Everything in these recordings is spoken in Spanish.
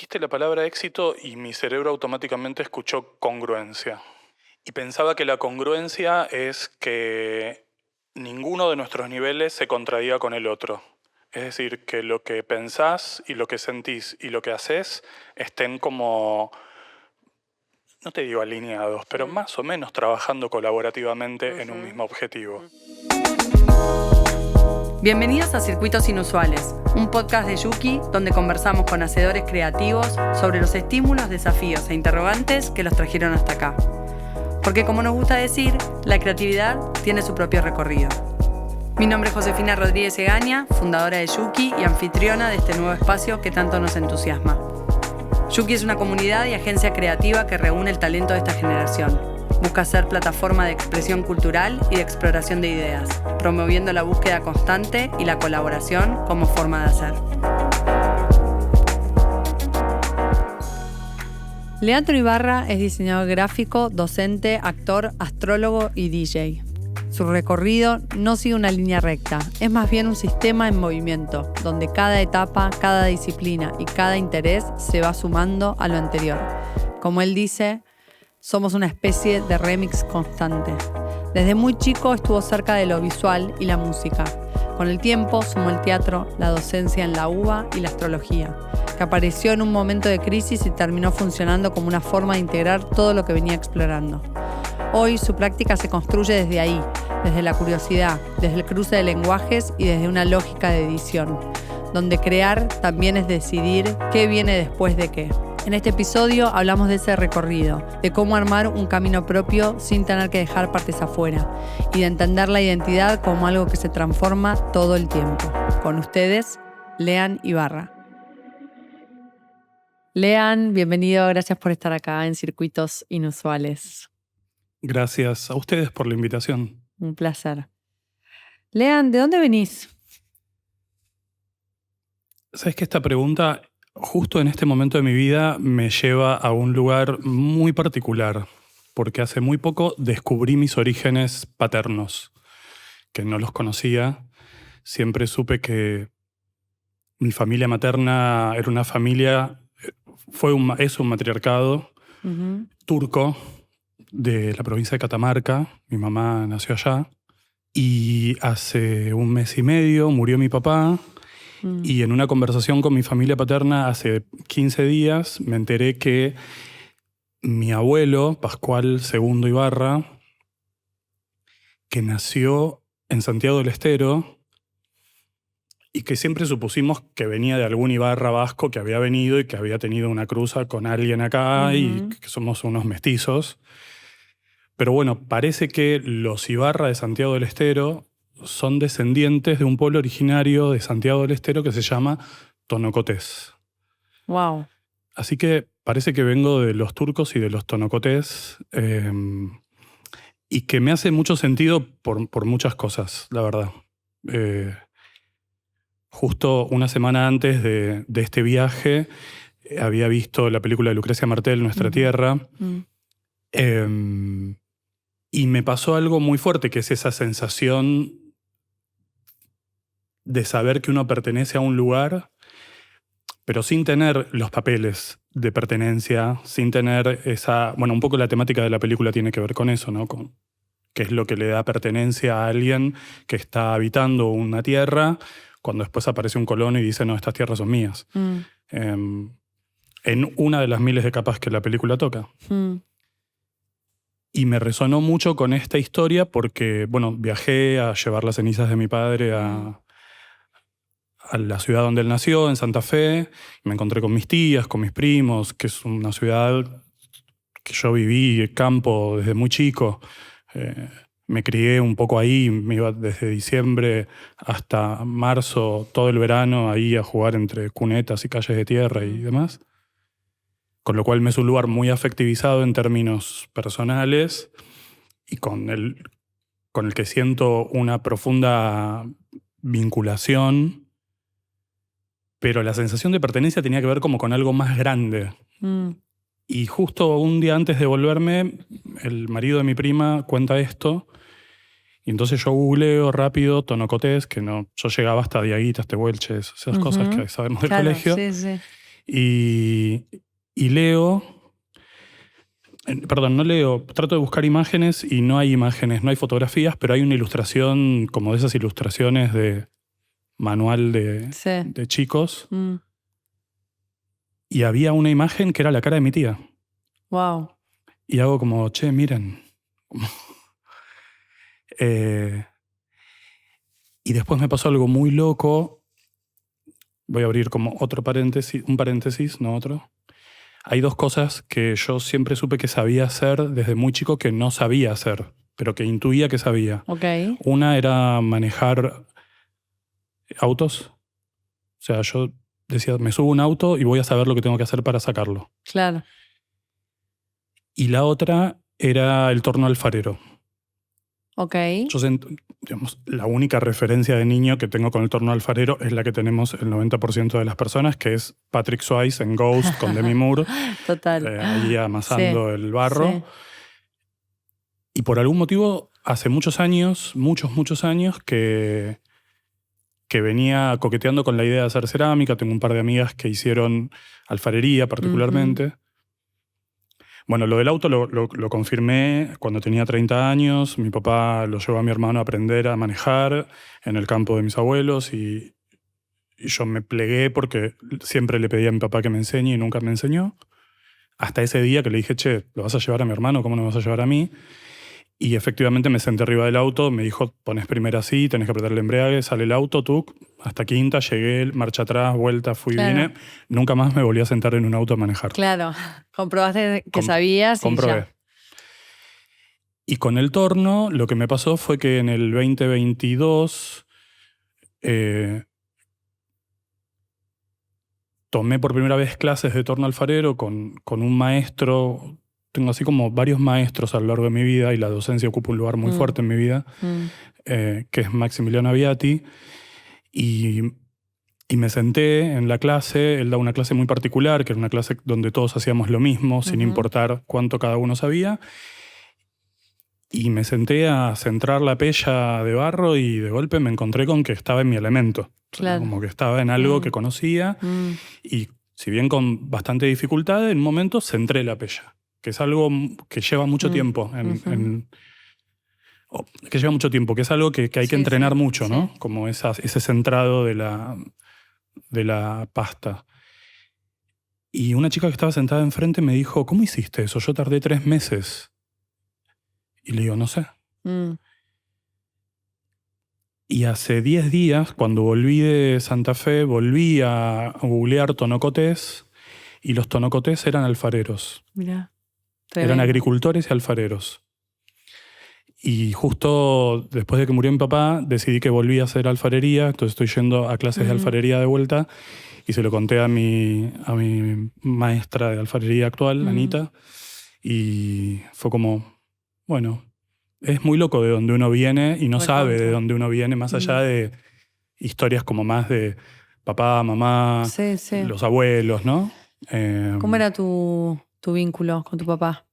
dijiste la palabra éxito y mi cerebro automáticamente escuchó congruencia. Y pensaba que la congruencia es que ninguno de nuestros niveles se contradiga con el otro. Es decir, que lo que pensás y lo que sentís y lo que haces estén como, no te digo alineados, pero más o menos trabajando colaborativamente en un mismo objetivo. Bienvenidos a Circuitos Inusuales, un podcast de Yuki donde conversamos con hacedores creativos sobre los estímulos, desafíos e interrogantes que los trajeron hasta acá. Porque como nos gusta decir, la creatividad tiene su propio recorrido. Mi nombre es Josefina Rodríguez Egaña, fundadora de Yuki y anfitriona de este nuevo espacio que tanto nos entusiasma. Yuki es una comunidad y agencia creativa que reúne el talento de esta generación. Busca ser plataforma de expresión cultural y de exploración de ideas, promoviendo la búsqueda constante y la colaboración como forma de hacer. Leandro Ibarra es diseñador gráfico, docente, actor, astrólogo y DJ. Su recorrido no sigue una línea recta, es más bien un sistema en movimiento, donde cada etapa, cada disciplina y cada interés se va sumando a lo anterior. Como él dice, somos una especie de remix constante. Desde muy chico estuvo cerca de lo visual y la música. Con el tiempo sumó el teatro, la docencia en la UBA y la astrología, que apareció en un momento de crisis y terminó funcionando como una forma de integrar todo lo que venía explorando. Hoy su práctica se construye desde ahí, desde la curiosidad, desde el cruce de lenguajes y desde una lógica de edición, donde crear también es decidir qué viene después de qué. En este episodio hablamos de ese recorrido, de cómo armar un camino propio sin tener que dejar partes afuera y de entender la identidad como algo que se transforma todo el tiempo. Con ustedes, Lean Ibarra. Lean, bienvenido, gracias por estar acá en Circuitos Inusuales. Gracias a ustedes por la invitación. Un placer. Lean, ¿de dónde venís? Sabes que esta pregunta, justo en este momento de mi vida, me lleva a un lugar muy particular, porque hace muy poco descubrí mis orígenes paternos, que no los conocía. Siempre supe que mi familia materna era una familia, es un matriarcado turco de la provincia de Catamarca. Mi mamá nació allá. Y hace un mes y medio murió mi papá. Y en una conversación con mi familia paterna hace 15 días me enteré que mi abuelo, Pascual II Ibarra, que nació en Santiago del Estero y que siempre supusimos que venía de algún Ibarra vasco que había venido y que había tenido una cruza con alguien acá y que somos unos mestizos. Pero bueno, parece que los Ibarra de Santiago del Estero son descendientes de un pueblo originario de Santiago del Estero que se llama tonocotés. Wow. Así que parece que vengo de los turcos y de los tonocotés y que me hace mucho sentido por muchas cosas, la verdad. Justo una semana antes de este viaje había visto la película de Lucrecia Martel, Nuestra Tierra. Y me pasó algo muy fuerte, que es esa sensación de saber que uno pertenece a un lugar, pero sin tener los papeles de pertenencia, sin tener esa... Bueno, un poco la temática de la película tiene que ver con eso, ¿no? Con qué es lo que le da pertenencia a alguien que está habitando una tierra, cuando después aparece un colono y dice, no, estas tierras son mías. En una de las miles de capas que la película toca. Y me resonó mucho con esta historia porque, bueno, viajé a llevar las cenizas de mi padre a la ciudad donde él nació, en Santa Fe. Y me encontré con mis tías, con mis primos, que es una ciudad que yo viví, campo, desde muy chico. Me crié un poco ahí, me iba desde diciembre hasta marzo, todo el verano, ahí a jugar entre cunetas y calles de tierra y demás. Con lo cual me es un lugar muy afectivizado en términos personales y con el que siento una profunda vinculación, pero la sensación de pertenencia tenía que ver como con algo más grande. Y justo un día antes de volverme, el marido de mi prima cuenta esto, y entonces yo googleo rápido tonocotés, que no, yo llegaba hasta Diaguitas, Tehuelches, esas cosas que sabemos del colegio. Sí, sí. Y, y leo, perdón, no leo, trato de buscar imágenes y no hay imágenes, no hay fotografías, pero hay una ilustración como de esas ilustraciones de manual Sí. de chicos. Y había una imagen que era la cara de mi tía. Wow. Y hago como, che, miren. Y después me pasó algo muy loco. Voy a abrir como otro paréntesis, un paréntesis, no otro. Hay dos cosas que yo siempre supe que sabía hacer desde muy chico que no sabía hacer, pero que intuía que sabía. Ok. Una era manejar autos. O sea, yo decía, me subo a un auto y voy a saber lo que tengo que hacer para sacarlo. Claro. Y la otra era el torno alfarero. Ok. Yo digamos, la única referencia de niño que tengo con el torno alfarero es la que tenemos el 90% de las personas, que es Patrick Swayze en Ghost con Demi Moore, Total. allí amasando Sí, el barro. sí. Y por algún motivo, hace muchos años, muchos años, que venía coqueteando con la idea de hacer cerámica. Tengo un par de amigas que hicieron alfarería particularmente. Bueno, lo del auto lo confirmé cuando tenía 30 años. Mi papá lo llevó a mi hermano a aprender a manejar en el campo de mis abuelos y yo me plegué porque siempre le pedí a mi papá que me enseñe y nunca me enseñó. Hasta ese día que le dije, che, ¿lo vas a llevar a mi hermano? ¿Cómo no me vas a llevar a mí? Y efectivamente me senté arriba del auto, me dijo, pones primero así, tenés que apretar el embrague, sale el auto, tú, hasta quinta, llegué, marcha atrás, vuelta, fui, Claro. vine. Nunca más me volví a sentar en un auto a manejar. Claro. Comprobaste que sabías y Comprobé. ya. Y con el torno, lo que me pasó fue que en el 2022 tomé por primera vez clases de torno alfarero con un maestro. Tengo así como varios maestros a lo largo de mi vida y la docencia ocupa un lugar muy fuerte en mi vida, que es Maximiliano Aviati. Y me senté en la clase, él da una clase muy particular, que era una clase donde todos hacíamos lo mismo, sin importar cuánto cada uno sabía. Y me senté a centrar la pella de barro y de golpe me encontré con que estaba en mi elemento. Claro. Como que estaba en algo que conocía y si bien con bastante dificultad, en un momento centré la pella, que es algo que lleva mucho tiempo que lleva mucho tiempo, que es algo que hay que entrenar mucho, ¿no? Como ese centrado de la pasta. Y una chica que estaba sentada enfrente me dijo, ¿cómo hiciste eso? Yo tardé 3 meses. Y le digo, no sé. Y hace 10 días, cuando volví de Santa Fe, volví a googlear tonocotés y los tonocotés eran alfareros. Mirá. Eran agricultores y alfareros. Y justo después de que murió mi papá, decidí que volví a hacer alfarería, entonces estoy yendo a clases de alfarería de vuelta y se lo conté a mi maestra de alfarería actual, Anita, y fue como, bueno, es muy loco de dónde uno viene y no sabe de dónde uno viene, más allá de historias como más de papá, mamá, los abuelos, ¿no? ¿Cómo era tu vínculo con tu papá?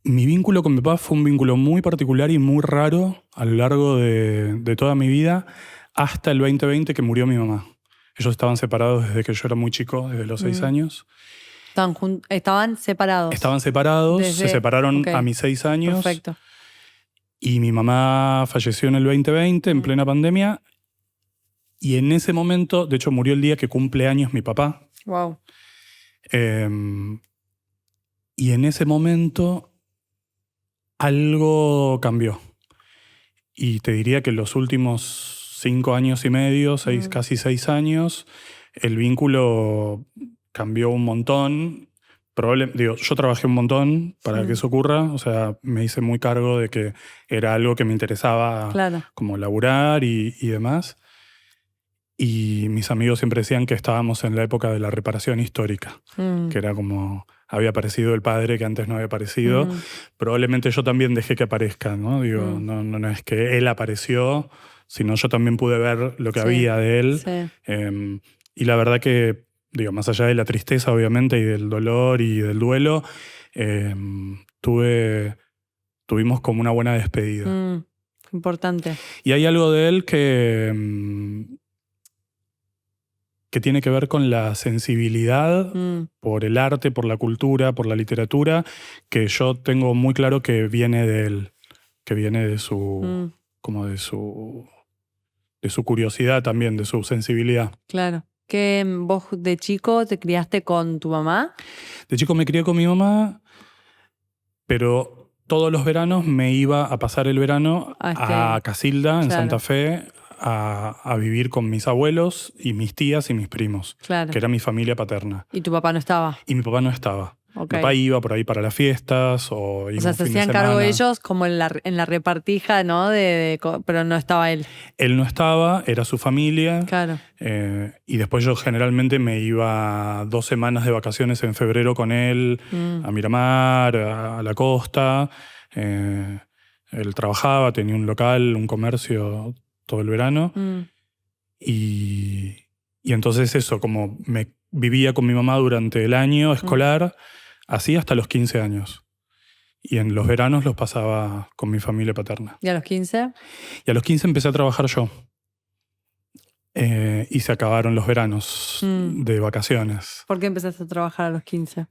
Mi vínculo con mi papá fue un vínculo muy particular y muy raro a lo largo de toda mi vida, hasta el 2020 que murió mi mamá. Ellos estaban separados desde que yo era muy chico, desde los 6 años. Estaban separados. Estaban separados, se separaron a mis 6 años. Perfecto. Y mi mamá falleció en el 2020, en plena pandemia. Y en ese momento, de hecho, murió el día que cumple años mi papá. Wow. Y en ese momento algo cambió. Y te diría que en los últimos 5 años y medio, casi 6 años, el vínculo cambió un montón. Yo trabajé un montón para que eso ocurra, o sea, me hice muy cargo de que era algo que me interesaba como laburar y demás. Y mis amigos siempre decían que estábamos en la época de la reparación histórica, que era como había aparecido el padre que antes no había aparecido. Probablemente yo también dejé que aparezca, ¿no? Digo, no es que él apareció, sino yo también pude ver lo que había de él. Sí. Y la verdad que, digo, más allá de la tristeza, obviamente, y del dolor y del duelo, tuvimos como una buena despedida. Importante. Y hay algo de él que que tiene que ver con la sensibilidad por el arte, por la cultura, por la literatura, que yo tengo muy claro que viene de él, que viene de su, como de su curiosidad también, de su sensibilidad. Claro. ¿Que vos de chico te criaste con tu mamá? De chico me crié con mi mamá, pero todos los veranos me iba a pasar el verano a Casilda, en Santa Fe, a vivir con mis abuelos y mis tías y mis primos, que era mi familia paterna. ¿Y tu papá no estaba? Y mi papá no estaba. Mi papá iba por ahí para las fiestas o sea, se hacían cargo ellos como en la repartija, ¿no? Pero no estaba él. Él no estaba, era su familia. Claro. Y después yo generalmente me iba 2 semanas de vacaciones en febrero con él a Miramar, a la costa. Él trabajaba, tenía un local, un comercio todo el verano. Y entonces eso, como me vivía con mi mamá durante el año escolar, así hasta los 15 años. Y en los veranos los pasaba con mi familia paterna. ¿Y a los 15? Y a los 15 empecé a trabajar yo. Y se acabaron los veranos de vacaciones. ¿Por qué empezaste a trabajar a los 15?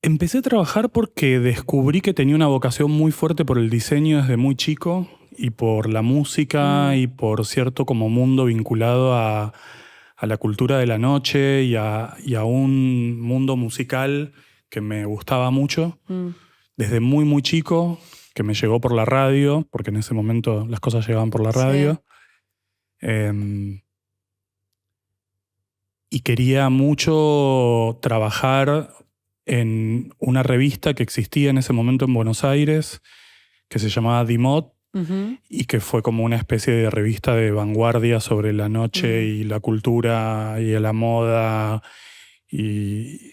Empecé a trabajar porque descubrí que tenía una vocación muy fuerte por el diseño desde muy chico y por la música y por cierto como mundo vinculado a la cultura de la noche y a un mundo musical que me gustaba mucho. Desde muy, muy chico, que me llegó por la radio, porque en ese momento las cosas llegaban por la radio. Y quería mucho trabajar en una revista que existía en ese momento en Buenos Aires, que se llamaba Dimod, y que fue como una especie de revista de vanguardia sobre la noche y la cultura y la moda y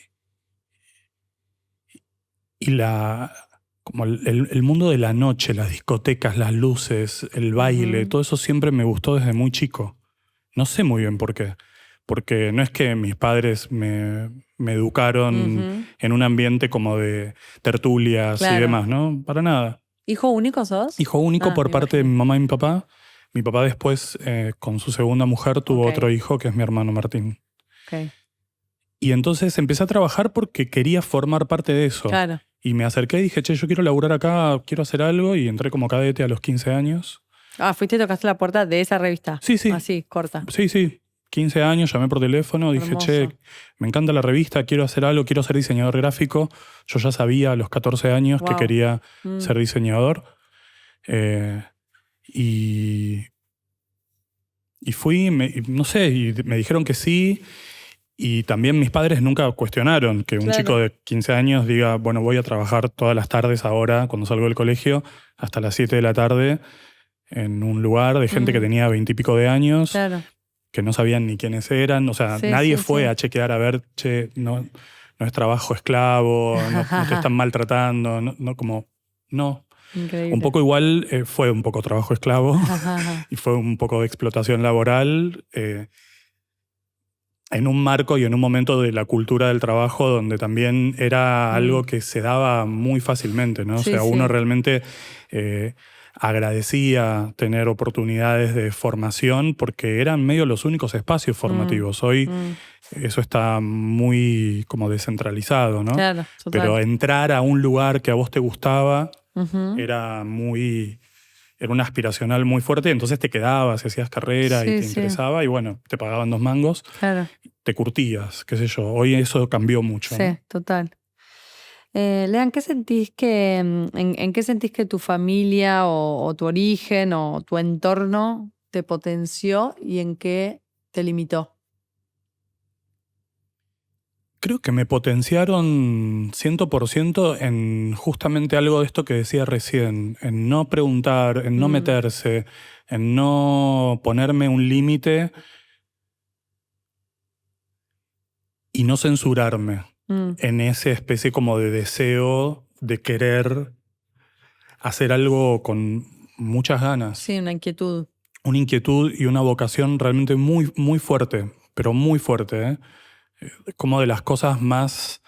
como el mundo de la noche, las discotecas, las luces, el baile, todo eso siempre me gustó desde muy chico. No sé muy bien por qué. Porque no es que mis padres me educaron en un ambiente como de tertulias y demás, ¿no? Para nada. ¿Hijo único sos? Hijo único por parte de mi mamá y mi papá. Mi papá después, con su segunda mujer, tuvo otro hijo que es mi hermano Martín. Y entonces empecé a trabajar porque quería formar parte de eso. Claro. Y me acerqué y dije, che, yo quiero laburar acá, quiero hacer algo. Y entré como cadete a los 15 años. Fuiste y tocaste la puerta de esa revista. Sí, sí. Así, corta. Sí. 15 años, llamé por teléfono, dije, che, me encanta la revista, quiero hacer algo, quiero ser diseñador gráfico. Yo ya sabía a los 14 años que quería ser diseñador. Y fui, no sé, y me dijeron que sí. Y también mis padres nunca cuestionaron que un chico de 15 años diga, bueno, voy a trabajar todas las tardes ahora, cuando salgo del colegio, hasta las 7 de la tarde, en un lugar de gente que tenía 20 y pico de años. Claro. Que no sabían ni quiénes eran. O sea, nadie fue a chequear a ver, che, no es trabajo esclavo, no te están maltratando, no. Increíble. Un poco igual fue un poco trabajo esclavo y fue un poco de explotación laboral en un marco y en un momento de la cultura del trabajo donde también era algo que se daba muy fácilmente, ¿no? O sea, uno realmente agradecía tener oportunidades de formación porque eran medio los únicos espacios formativos. Hoy eso está muy como descentralizado, ¿no? Claro, total. Pero entrar a un lugar que a vos te gustaba era una aspiracional muy fuerte, entonces te quedabas, hacías carrera y te interesaba y bueno, te pagaban 2 mangos, te curtías, qué sé yo. Hoy eso cambió mucho. Sí, ¿no? Total. Lean, ¿en qué sentís que tu familia o tu origen o tu entorno te potenció y en qué te limitó? Creo que me potenciaron 100% en justamente algo de esto que decía recién, en no preguntar, en no meterse, en no ponerme un límite y no censurarme en esa especie como de deseo de querer hacer algo con muchas ganas. Sí, una inquietud. Una inquietud y una vocación realmente muy, muy fuerte, pero muy fuerte, ¿eh? Como de las cosas más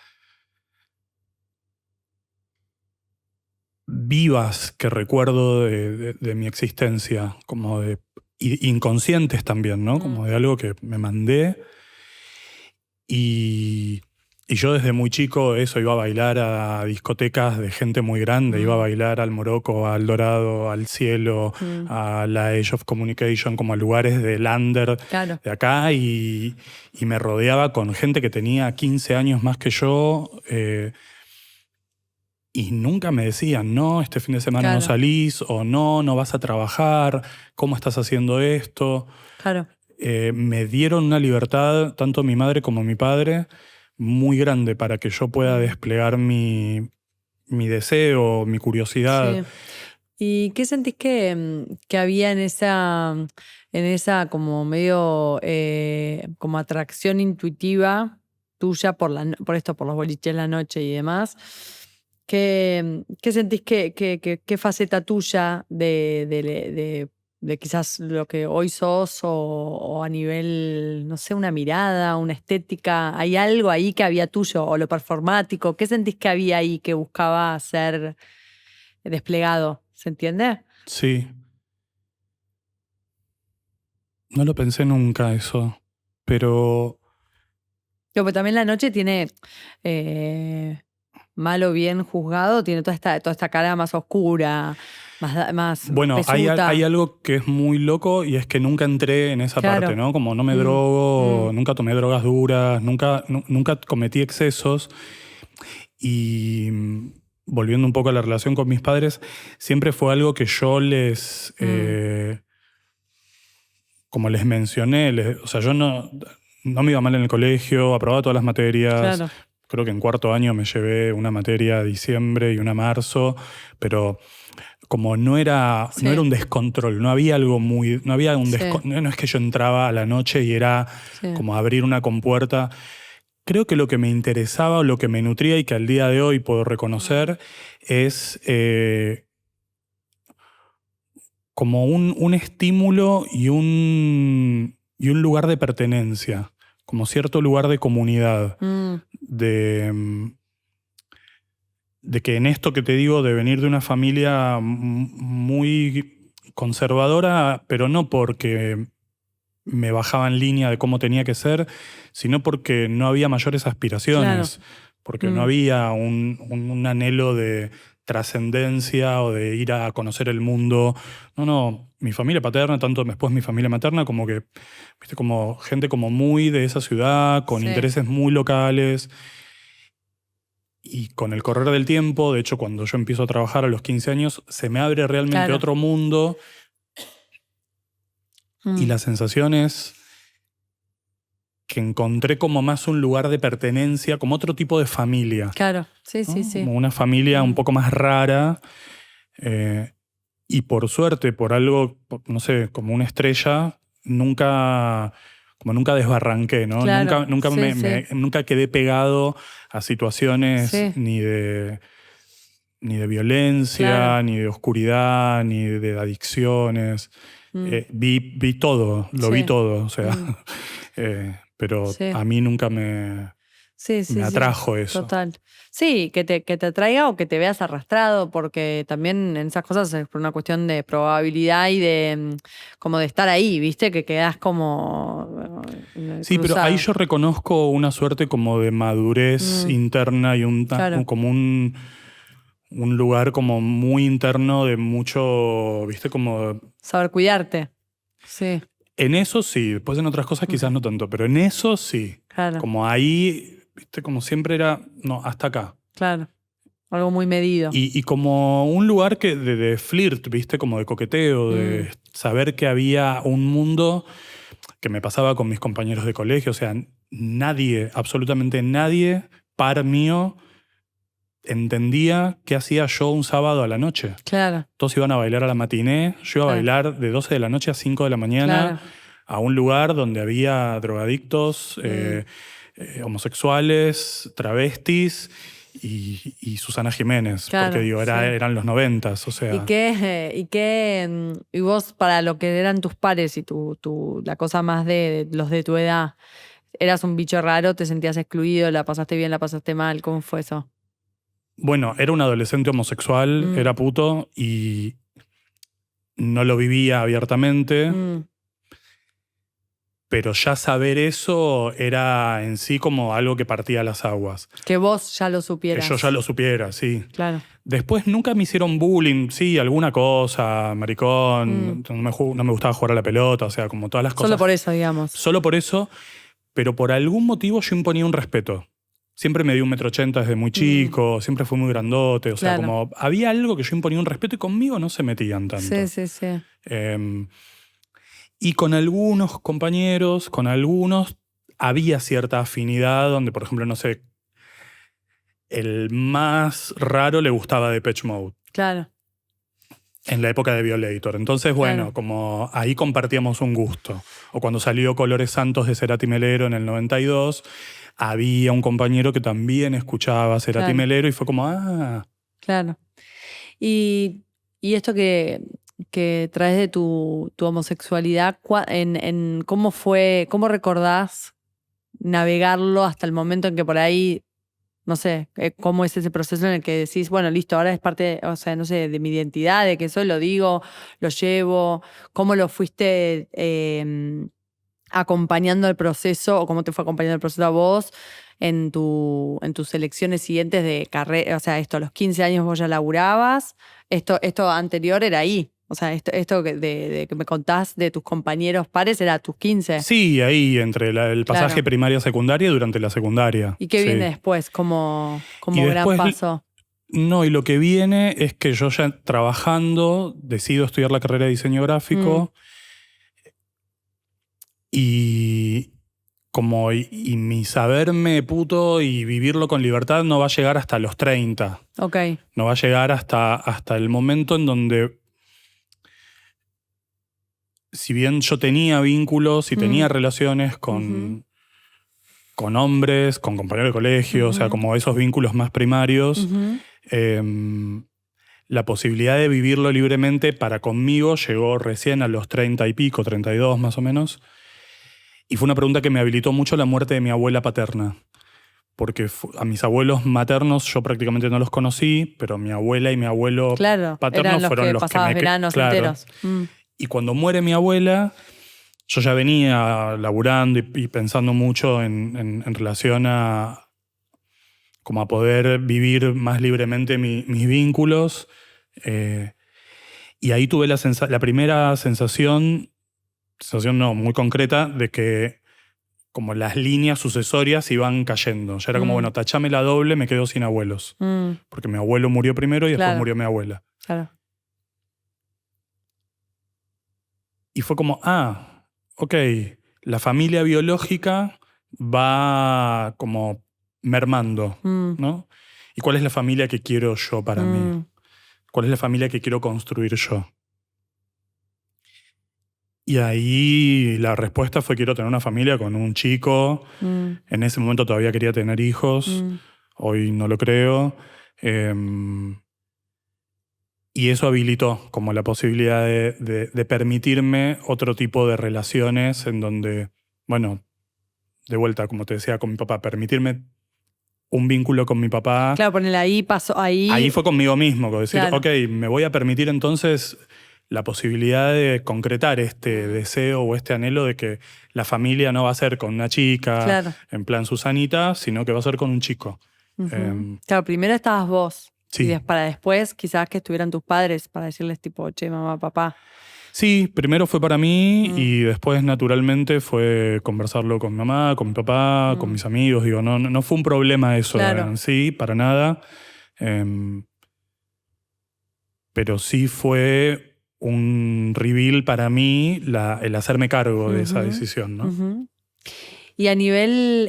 vivas que recuerdo de mi existencia, como de inconscientes también, ¿no? Como de algo que me mandé. Y yo desde muy chico iba a bailar a discotecas de gente muy grande, iba a bailar al Morocco, al Dorado, al Cielo, a la Age of Communication, como a lugares del under Claro. de acá, y me rodeaba con gente que tenía 15 años más que yo, y nunca me decían, no, este fin de semana no salís, o no vas a trabajar, ¿cómo estás haciendo esto? Claro. Me dieron una libertad, tanto mi madre como mi padre, muy grande para que yo pueda desplegar mi deseo, mi curiosidad. Sí. ¿Y qué sentís que había en esa como medio como atracción intuitiva tuya por los boliches la noche y demás? ¿Qué sentís qué faceta tuya de quizás lo que hoy sos o a nivel, no sé, una mirada, una estética? ¿Hay algo ahí que había tuyo o lo performático? ¿Qué sentís que había ahí que buscaba ser desplegado? ¿Se entiende? Sí. No lo pensé nunca eso, pero Pero también la noche tiene, mal o bien juzgado, tiene toda esta cara más oscura, más bueno, hay pesuta. algo que es muy loco y es que nunca entré en esa Claro. parte, ¿no? Como no me drogo, nunca tomé drogas duras, nunca cometí excesos. Y volviendo un poco a la relación con mis padres, siempre fue algo que yo como les mencioné, o sea, yo no me iba mal en el colegio, aprobaba todas las materias. Claro. Creo que en cuarto año me llevé una materia a diciembre y una a marzo, pero como no era un descontrol, no había algo muy... No había un no es que yo entraba a la noche y era como abrir una compuerta. Creo que lo que me interesaba o lo que me nutría y que al día de hoy puedo reconocer es como un estímulo y un lugar de pertenencia, como cierto lugar de comunidad, de que en esto que te digo, de venir de una familia muy conservadora, pero no porque me bajaba en línea de cómo tenía que ser, sino porque no había mayores aspiraciones, porque no había un anhelo de trascendencia o de ir a conocer el mundo. No, mi familia paterna, tanto después mi familia materna, como que, viste, como gente como muy de esa ciudad, con intereses muy locales. Y con el correr del tiempo, de hecho, cuando yo empiezo a trabajar a los 15 años, se me abre realmente otro mundo. Y la sensación es que encontré como más un lugar de pertenencia, como otro tipo de familia. Claro, sí. Como una familia un poco más rara. Y por suerte, por algo, no sé, como una estrella, nunca desbarranqué, ¿no? Claro, Nunca quedé pegado a situaciones ni de violencia, ni de oscuridad, ni de adicciones. Vi todo, lo vi todo, o sea, pero a mí nunca me atrajo eso. Total. Sí, que te atraiga o que te veas arrastrado, porque también en esas cosas es por una cuestión de probabilidad y de como de estar ahí, ¿viste? Que quedás como sí, pero ahí yo reconozco una suerte como de madurez interna y como un lugar como muy interno de mucho, ¿viste? Como... Saber cuidarte. Sí. En eso sí, después en otras cosas quizás no tanto, pero en eso sí. Claro. Como ahí, ¿viste? Como siempre era, no, hasta acá. Claro. Algo muy medido. Y como un lugar de flirt, ¿viste? Como de coqueteo, de saber que había un mundo que me pasaba con mis compañeros de colegio. O sea, nadie, absolutamente nadie, par mío, entendía qué hacía yo un sábado a la noche. Claro. Todos iban a bailar a la matiné, yo iba a bailar de 12 de la noche a 5 de la mañana a un lugar donde había drogadictos, homosexuales, travestis y Susana Jiménez, porque digo, eran los 90s, o sea... ¿Y vos, para lo que eran tus pares y la cosa más de los de tu edad, eras un bicho raro, te sentías excluido, la pasaste bien, la pasaste mal? ¿Cómo fue eso? Bueno, era un adolescente homosexual, era puto y no lo vivía abiertamente. pero ya saber eso era en sí como algo que partía las aguas. Que vos ya lo Que supieras. yo ya lo supiera, sí. Claro. Después nunca me hicieron bullying, sí, alguna cosa, maricón, no me gustaba jugar a la pelota, o sea, como todas las cosas. Solo por eso, digamos. Solo por eso, pero por algún motivo yo imponía un respeto. Siempre me di 1,80 m desde muy chico, siempre fui muy grandote, o sea, Claro. como había algo que yo imponía un respeto y conmigo no se metían tanto. Sí, sí, sí. Y con algunos compañeros, con algunos, había cierta afinidad donde, por ejemplo, no sé, el más raro le gustaba Depeche Mode. Claro. En la época de Violator. Entonces, bueno, Claro. como ahí compartíamos un gusto. O cuando salió Colores Santos de Cerati Melero en el 92, había un compañero que también escuchaba Cerati Claro. Melero y fue como, ah, Claro. Y esto que traes de tu homosexualidad, ¿cómo recordás navegarlo hasta el momento en que por ahí, no sé, cómo es ese proceso en el que decís, bueno, listo, ahora es parte, o sea, no sé, de mi identidad, de que eso lo digo, lo llevo, cómo lo fuiste acompañando el proceso o cómo te fue acompañando el proceso a vos en tus elecciones siguientes de carrera? O sea, a los 15 años vos ya laburabas, esto anterior era ahí. O sea, esto de que me contás de tus compañeros pares era a tus 15. sí, ahí entre el pasaje Claro. primaria-secundaria y durante la secundaria. ¿Y qué Sí. viene después como Y gran después, paso? no, y lo que viene es que yo ya trabajando decido estudiar la carrera de diseño gráfico y mi saberme puto y vivirlo con libertad no va a llegar hasta los 30. Ok, No va a llegar hasta el momento en donde, si bien yo tenía vínculos y tenía relaciones con hombres, con compañeros de colegio, o sea, como esos vínculos más primarios, la posibilidad de vivirlo libremente para conmigo llegó recién a los 30 y pico, 32 más o menos. Y fue una pregunta que me habilitó mucho la muerte de mi abuela paterna. Porque a mis abuelos maternos yo prácticamente no los conocí, pero mi abuela y mi abuelo claro. paterno Eran los fueron que los que pasabas me... veranos claro. enteros. Y cuando muere mi abuela, yo ya venía laburando y pensando mucho en relación a poder vivir más libremente mis vínculos. Y ahí tuve la primera sensación no, muy concreta, de que como las líneas sucesorias iban cayendo. Ya era como, bueno, tachame la doble, me quedo sin abuelos. Porque mi abuelo murió primero y después Claro. murió mi abuela. Claro. Y fue como, ok, la familia biológica va como mermando, ¿no? ¿Y cuál es la familia que quiero yo para mí? ¿Cuál es la familia que quiero construir yo? Y ahí la respuesta fue: quiero tener una familia con un chico. En ese momento todavía quería tener hijos. Hoy no lo creo. Y eso habilitó como la posibilidad de permitirme otro tipo de relaciones en donde, bueno, de vuelta, como te decía, con mi papá, permitirme un vínculo con mi papá. Claro, ponele ahí, pasó ahí. Ahí fue conmigo mismo, como decir, Claro. ok, me voy a permitir entonces la posibilidad de concretar este deseo o este anhelo de que la familia no va a ser con una chica, Claro. en plan Susanita, sino que va a ser con un chico. Claro, primero estabas vos. Sí. Y para después quizás que estuvieran tus padres para decirles tipo, che, mamá, papá. Sí, primero fue para mí y después naturalmente fue conversarlo con mi mamá, con mi papá, con mis amigos. Digo, no fue un problema eso en sí, para nada. Pero sí fue un reveal para mí el hacerme cargo de esa decisión, ¿no? Y a nivel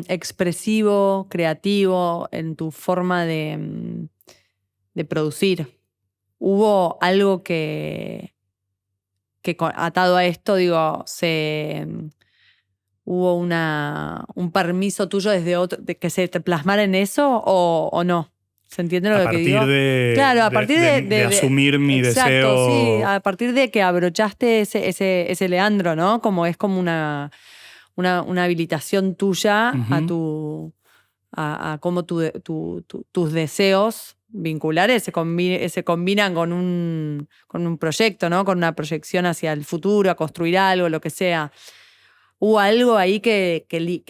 expresivo, creativo, en tu forma de producir, ¿hubo algo que atado a esto, digo, hubo un permiso tuyo desde otro, de que se te plasmara en eso o no? ¿Se entiende lo que digo? Claro, a partir de asumir mi exacto, deseo. Sí, a partir de que abrochaste ese Leandro, ¿no? Como es como una habilitación tuya a cómo tus deseos vinculares se combinan con un proyecto, ¿no? Con una proyección hacia el futuro, a construir algo, lo que sea. ¿Hubo algo ahí que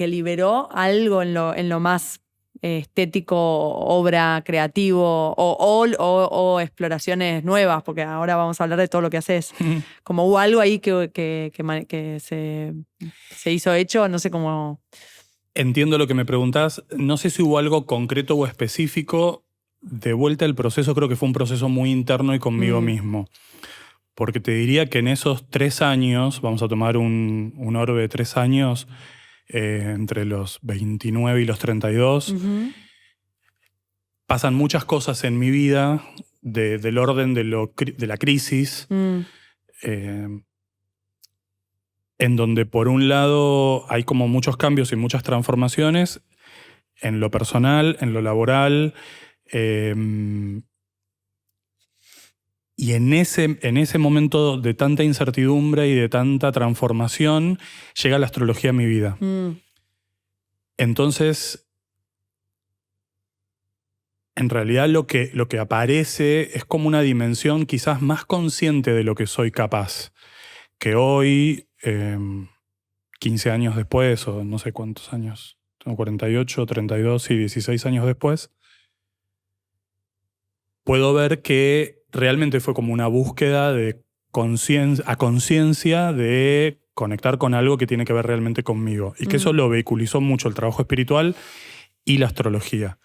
liberó algo en lo más estético, obra, creativo o exploraciones nuevas? Porque ahora vamos a hablar de todo lo que haces. Como hubo algo ahí que se hizo hecho, no sé cómo... Entiendo lo que me preguntás. No sé si hubo algo concreto o específico. De vuelta el proceso creo que fue un proceso muy interno y conmigo mismo. Porque te diría que en esos 3 años, vamos a tomar un orbe de 3 años, entre los 29 y los 32, pasan muchas cosas en mi vida del orden de la crisis, en donde por un lado hay como muchos cambios y muchas transformaciones en lo personal, en lo laboral, y en ese momento de tanta incertidumbre y de tanta transformación, llega la astrología a mi vida. Entonces, en realidad lo que aparece es como una dimensión quizás más consciente de lo que soy capaz. Que hoy, 15 años después, o no sé cuántos años, tengo 48, 32 y 16 años después, puedo ver que realmente fue como una búsqueda de conciencia de conectar con algo que tiene que ver realmente conmigo. Y que eso lo vehiculizó mucho el trabajo espiritual y la astrología,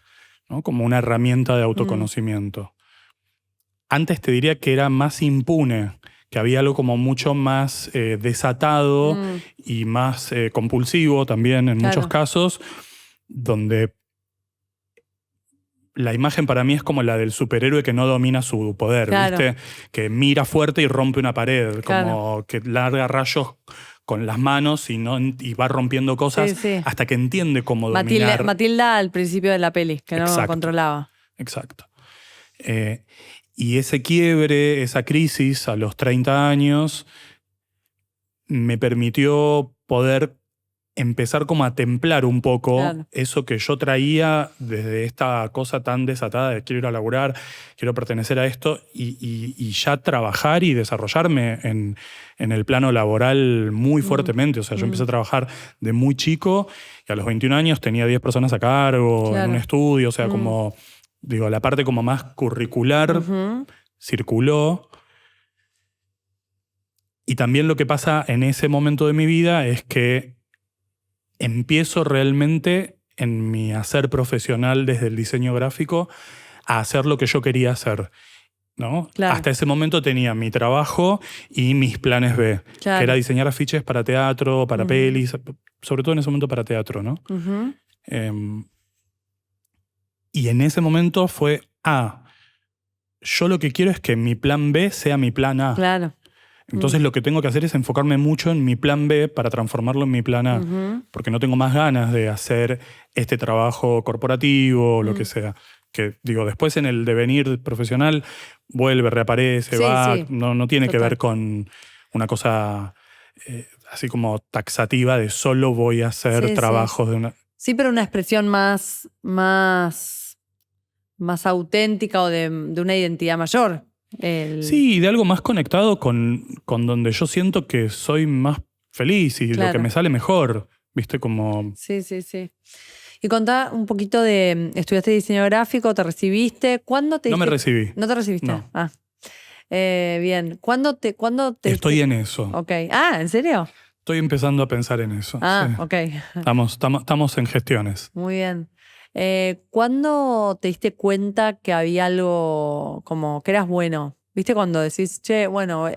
¿no? Como una herramienta de autoconocimiento. Antes te diría que era más impune, que había algo como mucho más desatado y más compulsivo también en muchos casos, donde la imagen para mí es como la del superhéroe que no domina su poder, ¿viste? Que mira fuerte y rompe una pared, como que larga rayos con las manos y va rompiendo cosas hasta que entiende cómo dominar. Matilda al principio de la peli, que no controlaba. Exacto. Y ese quiebre, esa crisis a los 30 años, me permitió poder empezar como a templar un poco eso que yo traía desde esta cosa tan desatada de quiero ir a laburar, quiero pertenecer a esto y ya trabajar y desarrollarme en el plano laboral muy fuertemente. O sea, yo empecé a trabajar de muy chico y a los 21 años tenía 10 personas a cargo en un estudio. O sea, como, digo, la parte como más curricular circuló. Y también lo que pasa en ese momento de mi vida es que empiezo realmente en mi hacer profesional desde el diseño gráfico a hacer lo que yo quería hacer, ¿no? Hasta ese momento tenía mi trabajo y mis planes B, que era diseñar afiches para teatro, para pelis, sobre todo en ese momento para teatro, ¿no? Y en ese momento fue, yo lo que quiero es que mi plan B sea mi plan A. Claro. Entonces lo que tengo que hacer es enfocarme mucho en mi plan B para transformarlo en mi plan A, porque no tengo más ganas de hacer este trabajo corporativo o lo que sea. Que digo, después en el devenir profesional vuelve, reaparece, va, no tiene que ver con una cosa así como taxativa de solo voy a hacer trabajos de una... Sí, pero una expresión más auténtica o de una identidad mayor. Sí, de algo más conectado con donde yo siento que soy más feliz y lo que me sale mejor, ¿viste? Como... Sí. Y contá un poquito de... ¿Estudiaste diseño gráfico? ¿Te recibiste? ¿Cuándo te No me recibí. ¿No te recibiste? No. Bien. ¿Cuándo te Estoy en eso. Ok. ¿En serio? Estoy empezando a pensar en eso. Sí. Ok. Estamos en gestiones. Muy bien. ¿Cuándo te diste cuenta que había algo como que eras bueno? ¿Viste cuando decís, che, bueno,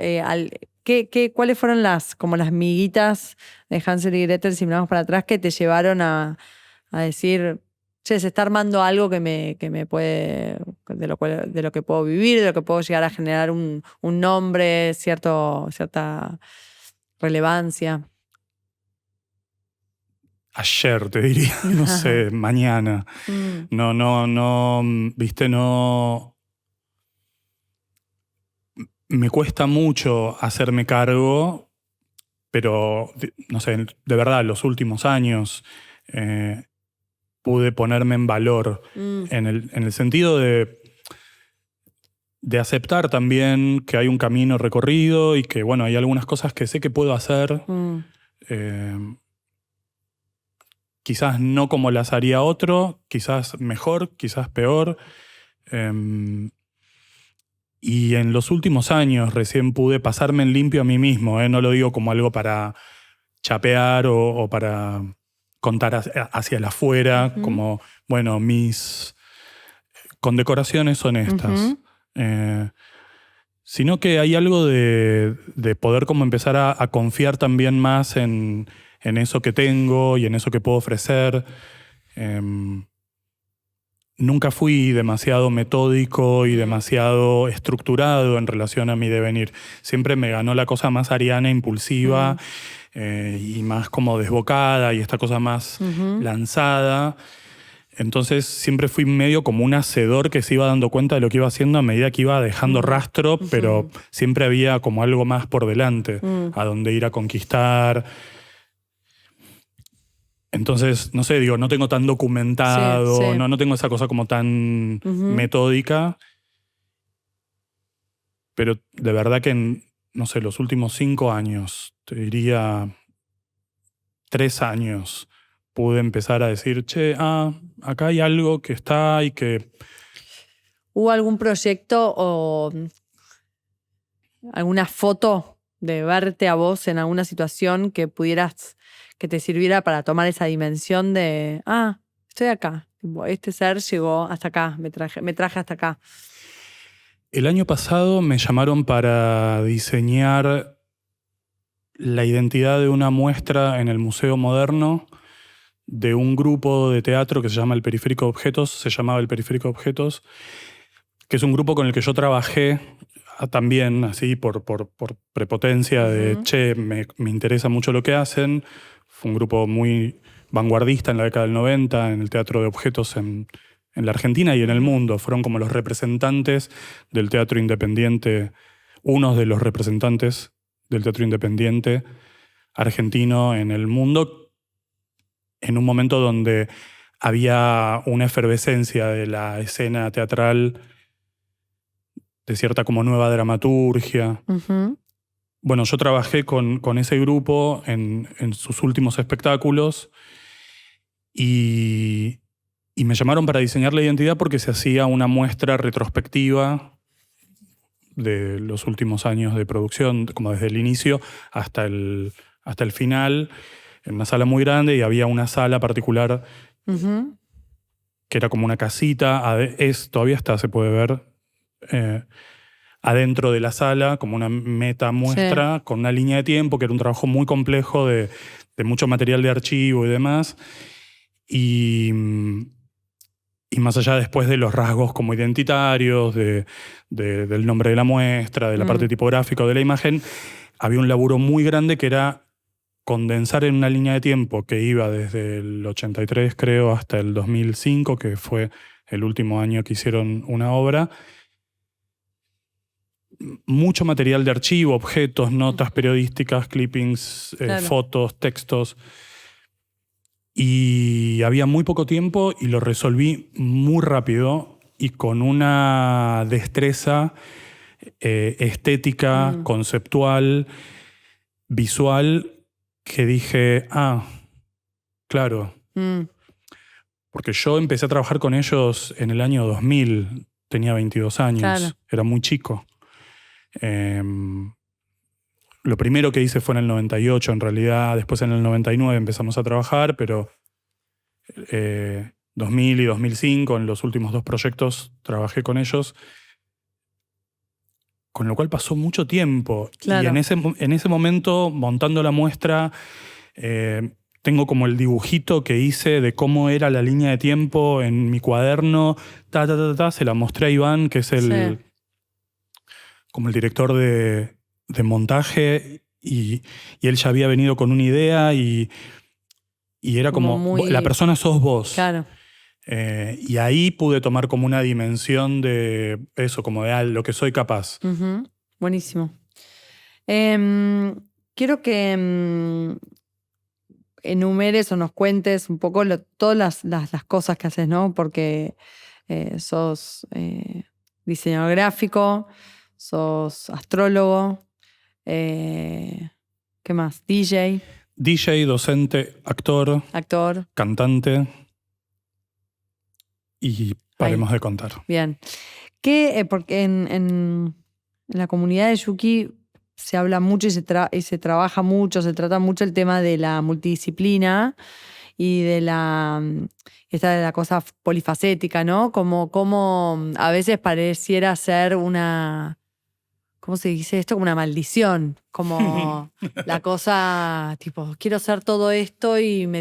cuáles fueron las miguitas de Hansel y Gretel, si miramos para atrás, que te llevaron a decir, che, se está armando algo que me puede, de lo que puedo vivir, de lo que puedo llegar a generar un nombre, cierta relevancia? Ayer, te diría, no sé, mañana. No, viste, no... Me cuesta mucho hacerme cargo, pero, no sé, de verdad, los últimos años pude ponerme en valor en el sentido de aceptar también que hay un camino recorrido y que, bueno, hay algunas cosas que sé que puedo hacer. Quizás no como las haría otro, quizás mejor, quizás peor. Y en los últimos años recién pude pasarme en limpio a mí mismo. No lo digo como algo para chapear o para contar hacia el afuera, como, bueno, mis condecoraciones son estas. Sino que hay algo de poder como empezar a confiar también más en eso que tengo y en eso que puedo ofrecer. Nunca fui demasiado metódico y demasiado estructurado en relación a mi devenir. Siempre me ganó la cosa más ariana, impulsiva y más como desbocada y esta cosa más lanzada. Entonces siempre fui medio como un hacedor que se iba dando cuenta de lo que iba haciendo a medida que iba dejando rastro, pero siempre había como algo más por delante, a donde ir a conquistar. Entonces, no sé, digo, no tengo tan documentado, Sí. No tengo esa cosa como tan metódica. Pero de verdad que en, no sé, los últimos 5 años, te diría 3 años, pude empezar a decir, che, acá hay algo que está y que... ¿Hubo algún proyecto o alguna foto de verte a vos en alguna situación que pudieras, que te sirviera para tomar esa dimensión de, estoy acá, este ser llegó hasta acá, me traje hasta acá? El año pasado me llamaron para diseñar la identidad de una muestra en el Museo Moderno de un grupo de teatro que se llama El Periférico de Objetos, se llamaba El Periférico de Objetos, que es un grupo con el que yo trabajé también, así por prepotencia de, che, me interesa mucho lo que hacen. Fue un grupo muy vanguardista en la década del 90 en el teatro de objetos en la Argentina y en el mundo. Fueron como los representantes del teatro independiente, unos de los representantes del teatro independiente argentino en el mundo, en un momento donde había una efervescencia de la escena teatral, de cierta como nueva dramaturgia. Bueno, yo trabajé con ese grupo en sus últimos espectáculos y me llamaron para diseñar la identidad porque se hacía una muestra retrospectiva de los últimos años de producción, como desde el inicio hasta el final, en una sala muy grande, y había una sala particular que era como una casita, todavía está, se puede ver, adentro de la sala, como una meta muestra, con una línea de tiempo, que era un trabajo muy complejo de mucho material de archivo y demás. Y más allá después de los rasgos como identitarios, del nombre de la muestra, de la parte tipográfica o de la imagen, había un laburo muy grande que era condensar en una línea de tiempo que iba desde el 83, creo, hasta el 2005, que fue el último año que hicieron una obra, mucho material de archivo, objetos, notas periodísticas, clippings, fotos, textos. Y había muy poco tiempo y lo resolví muy rápido y con una destreza estética, conceptual, visual, que dije, claro. Porque yo empecé a trabajar con ellos en el año 2000, tenía 22 años, era muy chico. Lo primero que hice fue en el 98, en realidad. Después en el 99 empezamos a trabajar, pero 2000 y 2005, en los últimos 2 proyectos, trabajé con ellos. Con lo cual pasó mucho tiempo. Claro. Y en ese momento, montando la muestra, tengo como el dibujito que hice de cómo era la línea de tiempo en mi cuaderno. Se la mostré a Iván, que es como el director de montaje, y él ya había venido con una idea y era como la persona sos vos. Claro. Y ahí pude tomar como una dimensión de eso, como de lo que soy capaz. Buenísimo. Quiero que enumeres o nos cuentes un poco todas las cosas que haces, ¿no? Porque sos diseñador gráfico, sos astrólogo, ¿qué más? DJ. DJ, docente, actor, cantante y paremos de contar. Bien. Porque en la comunidad de Yuki se habla mucho y se trabaja mucho, se trata mucho el tema de la multidisciplina y de la cosa polifacética, ¿no? Como a veces pareciera ser una... ¿Cómo se dice esto? Como una maldición. Como la cosa, tipo, quiero hacer todo esto y me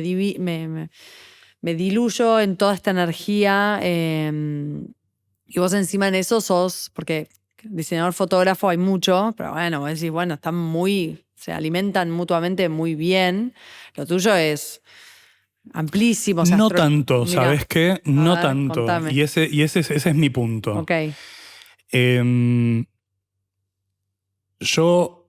diluyo en toda esta energía. Y vos encima en eso sos, porque diseñador fotógrafo hay mucho, pero bueno, vos decís, bueno, se alimentan mutuamente muy bien. Lo tuyo es amplísimo. No tanto, mirá, ¿sabes qué? No tanto. Contame. Y ese es mi punto. Ok. Yo,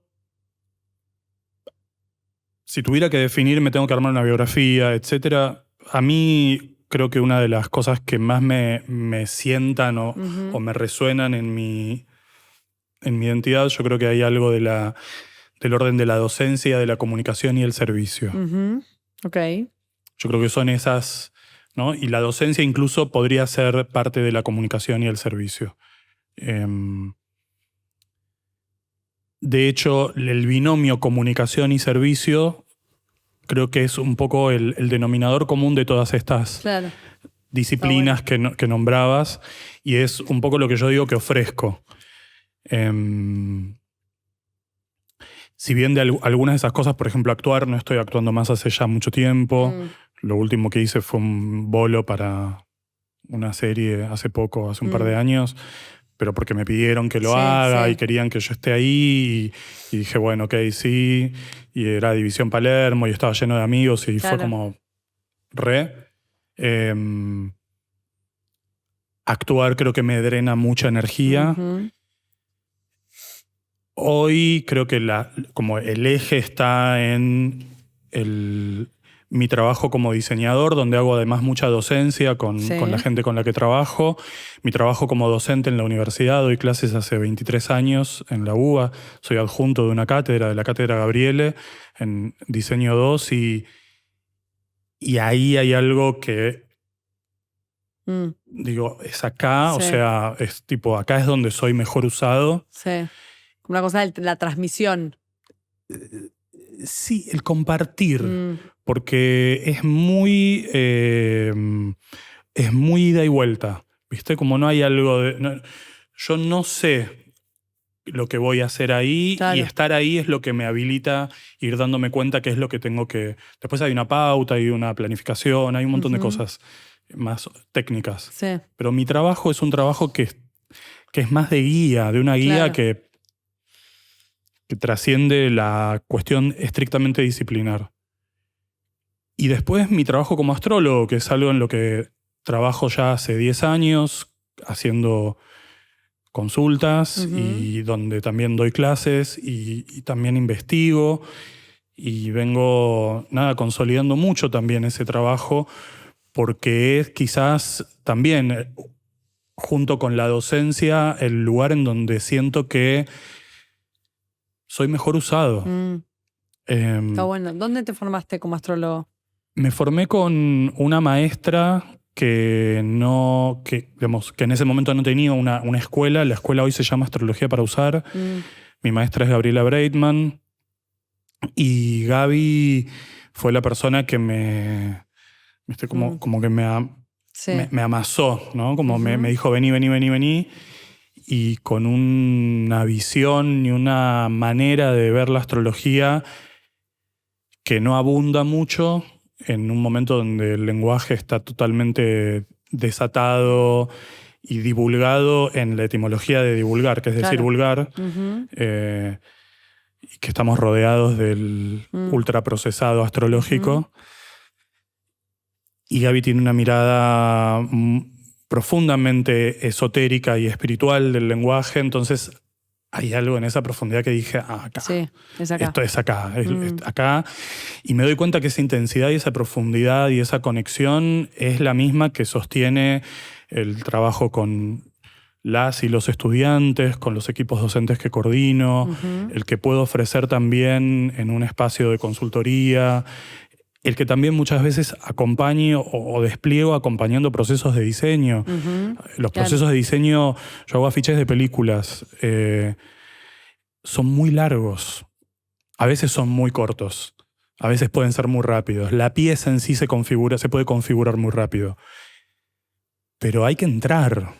si tuviera que definir, me tengo que armar una biografía, etc. A mí creo que una de las cosas que más me sientan o me resuenan en mi identidad, yo creo que hay algo del orden de la docencia, de la comunicación y el servicio. Ok. Yo creo que son esas, ¿no? Y la docencia incluso podría ser parte de la comunicación y el servicio. De hecho, el binomio comunicación y servicio creo que es un poco el denominador común de todas estas disciplinas que nombrabas, y es un poco lo que yo digo que ofrezco. Si bien de algunas de esas cosas, por ejemplo, actuar, no estoy actuando más hace ya mucho tiempo. Lo último que hice fue un bolo para una serie hace poco, hace un par de años, pero porque me pidieron que lo haga y querían que yo esté ahí y dije, bueno, ok, sí. Y era División Palermo y estaba lleno de amigos y fue como actuar creo que me drena mucha energía. Hoy creo que como el eje está en mi trabajo como diseñador, donde hago además mucha docencia con la gente con la que trabajo. Mi trabajo como docente en la universidad, doy clases hace 23 años en la UBA. Soy adjunto de una cátedra, de la Cátedra Gabriele, en Diseño 2, y ahí hay algo que digo, es acá, o sea, es tipo, acá es donde soy mejor usado. Sí. Una cosa de la transmisión. Sí, el compartir, porque es muy ida y vuelta, ¿viste? Como no hay algo de... yo no sé lo que voy a hacer ahí, y estar ahí es lo que me habilita ir dándome cuenta qué es lo que tengo que... Después hay una pauta, hay una planificación, hay un montón de cosas más técnicas. Sí. Pero mi trabajo es un trabajo que es más de guía, de una guía que trasciende la cuestión estrictamente disciplinar. Y después mi trabajo como astrólogo, que es algo en lo que trabajo ya hace 10 años, haciendo consultas y donde también doy clases y también investigo, y vengo consolidando mucho también ese trabajo, porque es quizás también, junto con la docencia, el lugar en donde siento que soy mejor usado. Está bueno. ¿Dónde te formaste como astrólogo? Me formé con una maestra que en ese momento no tenía una escuela. La escuela hoy se llama Astrología para Usar. Mi maestra es Gabriela Breitman. Y Gaby fue la persona que como que me amasó, ¿no? Como me dijo, vení. Y con una visión y una manera de ver la astrología que no abunda mucho en un momento donde el lenguaje está totalmente desatado y divulgado en la etimología de divulgar, que es decir, vulgar, y que estamos rodeados del ultraprocesado astrológico. Y Gaby tiene una mirada profundamente esotérica y espiritual del lenguaje, entonces hay algo en esa profundidad que dije, acá. Sí, es acá. Esto es acá, es acá. Y me doy cuenta que esa intensidad y esa profundidad y esa conexión es la misma que sostiene el trabajo con las y los estudiantes, con los equipos docentes que coordino, el que puedo ofrecer también en un espacio de consultoría, el que también muchas veces acompaño o despliego acompañando procesos de diseño. Los procesos de diseño, yo hago afiches de películas, son muy largos, a veces son muy cortos, a veces pueden ser muy rápidos. La pieza en sí se puede configurar muy rápido. Pero hay que entrar.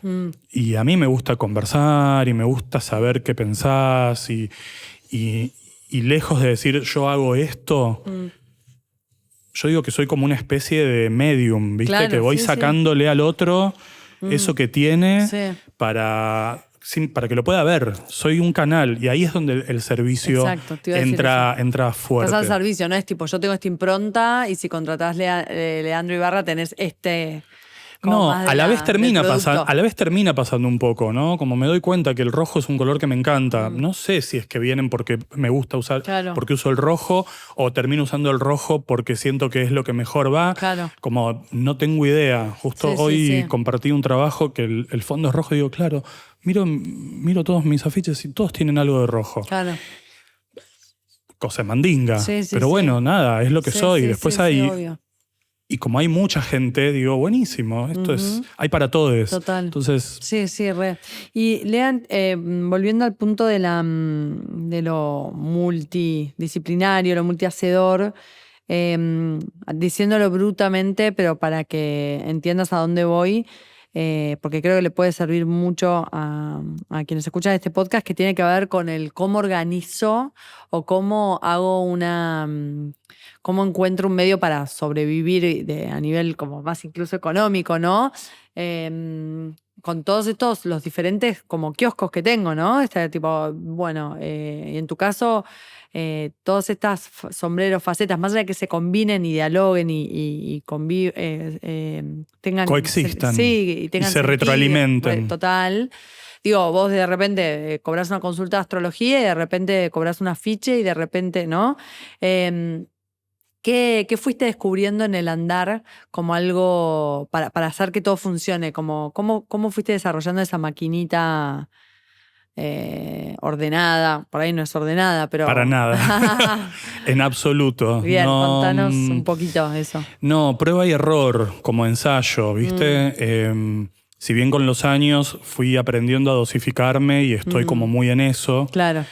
Y a mí me gusta conversar y me gusta saber qué pensás y lejos de decir yo hago esto, yo digo que soy como una especie de medium, ¿viste? Claro, que voy sacándole al otro eso que tiene para que lo pueda ver. Soy un canal y ahí es donde el servicio entra fuerte. Estás al servicio, no es tipo yo tengo esta impronta y si contratás Leandro Ibarra tenés este... No, a la vez termina pasando un poco, ¿no? Como me doy cuenta que el rojo es un color que me encanta. No sé si es que vienen porque me gusta usar, porque uso el rojo, o termino usando el rojo porque siento que es lo que mejor va. Claro. Como no tengo idea. Justo hoy compartí un trabajo que el fondo es rojo y digo, claro, miro todos mis afiches y todos tienen algo de rojo. Claro. Cosa mandinga. Pero bueno, nada, es lo que soy. Después hay... Y como hay mucha gente, digo, buenísimo, esto es, hay para todos. Total. Entonces, sí, re. Y Lean, volviendo al punto de lo multidisciplinario, lo multihacedor, diciéndolo brutamente, pero para que entiendas a dónde voy, porque creo que le puede servir mucho a quienes escuchan este podcast, que tiene que ver con el cómo organizo o cómo hago cómo encuentro un medio para sobrevivir a nivel como más incluso económico, ¿no? Con todos estos, los diferentes como kioscos que tengo, ¿no? Tipo, bueno, y en tu caso, todas estas sombreros, facetas, más allá de que se combinen y dialoguen y tengan... Coexistan. Y tengan se retroalimenten. Total. Digo, vos de repente cobrás una consulta de astrología y de repente cobrás un afiche y de repente, ¿no? ¿Qué fuiste descubriendo en el andar como algo para hacer que todo funcione? ¿Cómo fuiste desarrollando esa maquinita ordenada? Por ahí no es ordenada, pero... Para nada. En absoluto. Bien, contanos un poquito eso. No, prueba y error como ensayo, ¿viste? Si bien con los años fui aprendiendo a dosificarme y estoy como muy en eso. Claro.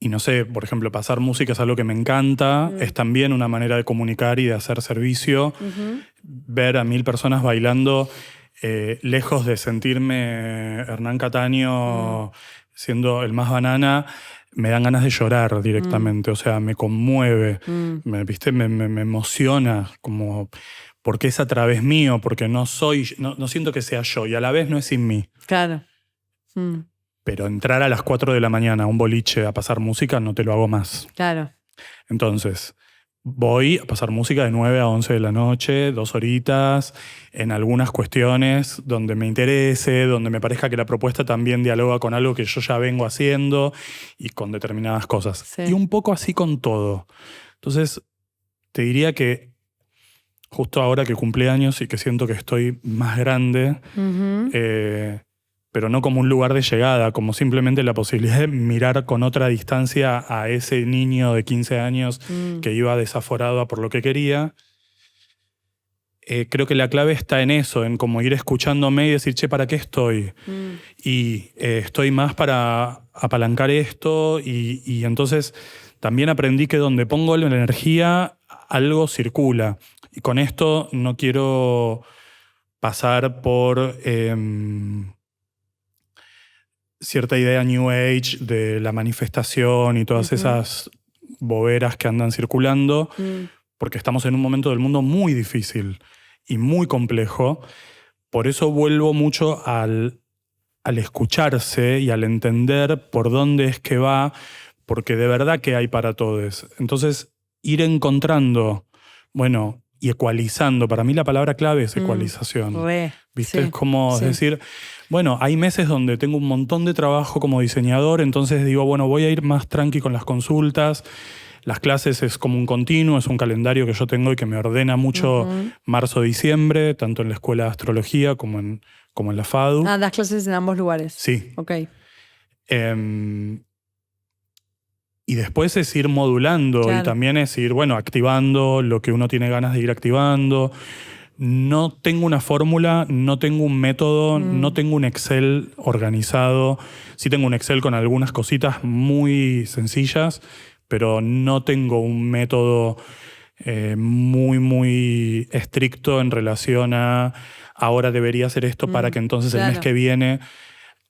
Y no sé, por ejemplo, pasar música es algo que me encanta. Es también una manera de comunicar y de hacer servicio. Ver a 1000 personas bailando, lejos de sentirme Hernán Cataño siendo el más banana, me dan ganas de llorar directamente. O sea, me conmueve, ¿viste? Me emociona, como porque es a través mío, porque no siento que sea yo y a la vez no es sin mí. Claro. Pero entrar a las 4 de la mañana a un boliche a pasar música no te lo hago más. Claro. Entonces, voy a pasar música de 9 a 11 de la noche, 2 horitas, en algunas cuestiones donde me interese, donde me parezca que la propuesta también dialoga con algo que yo ya vengo haciendo y con determinadas cosas. Sí. Y un poco así con todo. Entonces, te diría que justo ahora que cumplí años y que siento que estoy más grande, pero no como un lugar de llegada, como simplemente la posibilidad de mirar con otra distancia a ese niño de 15 años que iba desaforado a por lo que quería. Creo que la clave está en eso, en como ir escuchándome y decir, che, ¿para qué estoy? Y estoy más para apalancar esto y entonces también aprendí que donde pongo la energía, algo circula. Y con esto no quiero pasar por... cierta idea New Age de la manifestación y todas esas boberas que andan circulando, porque estamos en un momento del mundo muy difícil y muy complejo. Por eso vuelvo mucho al escucharse y al entender por dónde es que va, porque de verdad que hay para todos. Entonces, ir encontrando, bueno, y ecualizando. Para mí la palabra clave es ecualización. ¿Viste? Sí, es como decir... Bueno, hay meses donde tengo un montón de trabajo como diseñador, entonces digo, bueno, voy a ir más tranqui con las consultas. Las clases es como un continuo, es un calendario que yo tengo y que me ordena mucho marzo-diciembre, tanto en la escuela de astrología como en como en la FADU. Das clases en ambos lugares. Sí. Ok. Y después es ir modulando Claro. y también es ir, bueno, activando lo que uno tiene ganas de ir activando. No tengo una fórmula, no tengo un método, no tengo un Excel organizado. Sí tengo un Excel con algunas cositas muy sencillas, pero no tengo un método muy, muy estricto en relación a ahora debería hacer esto para que entonces el mes que viene...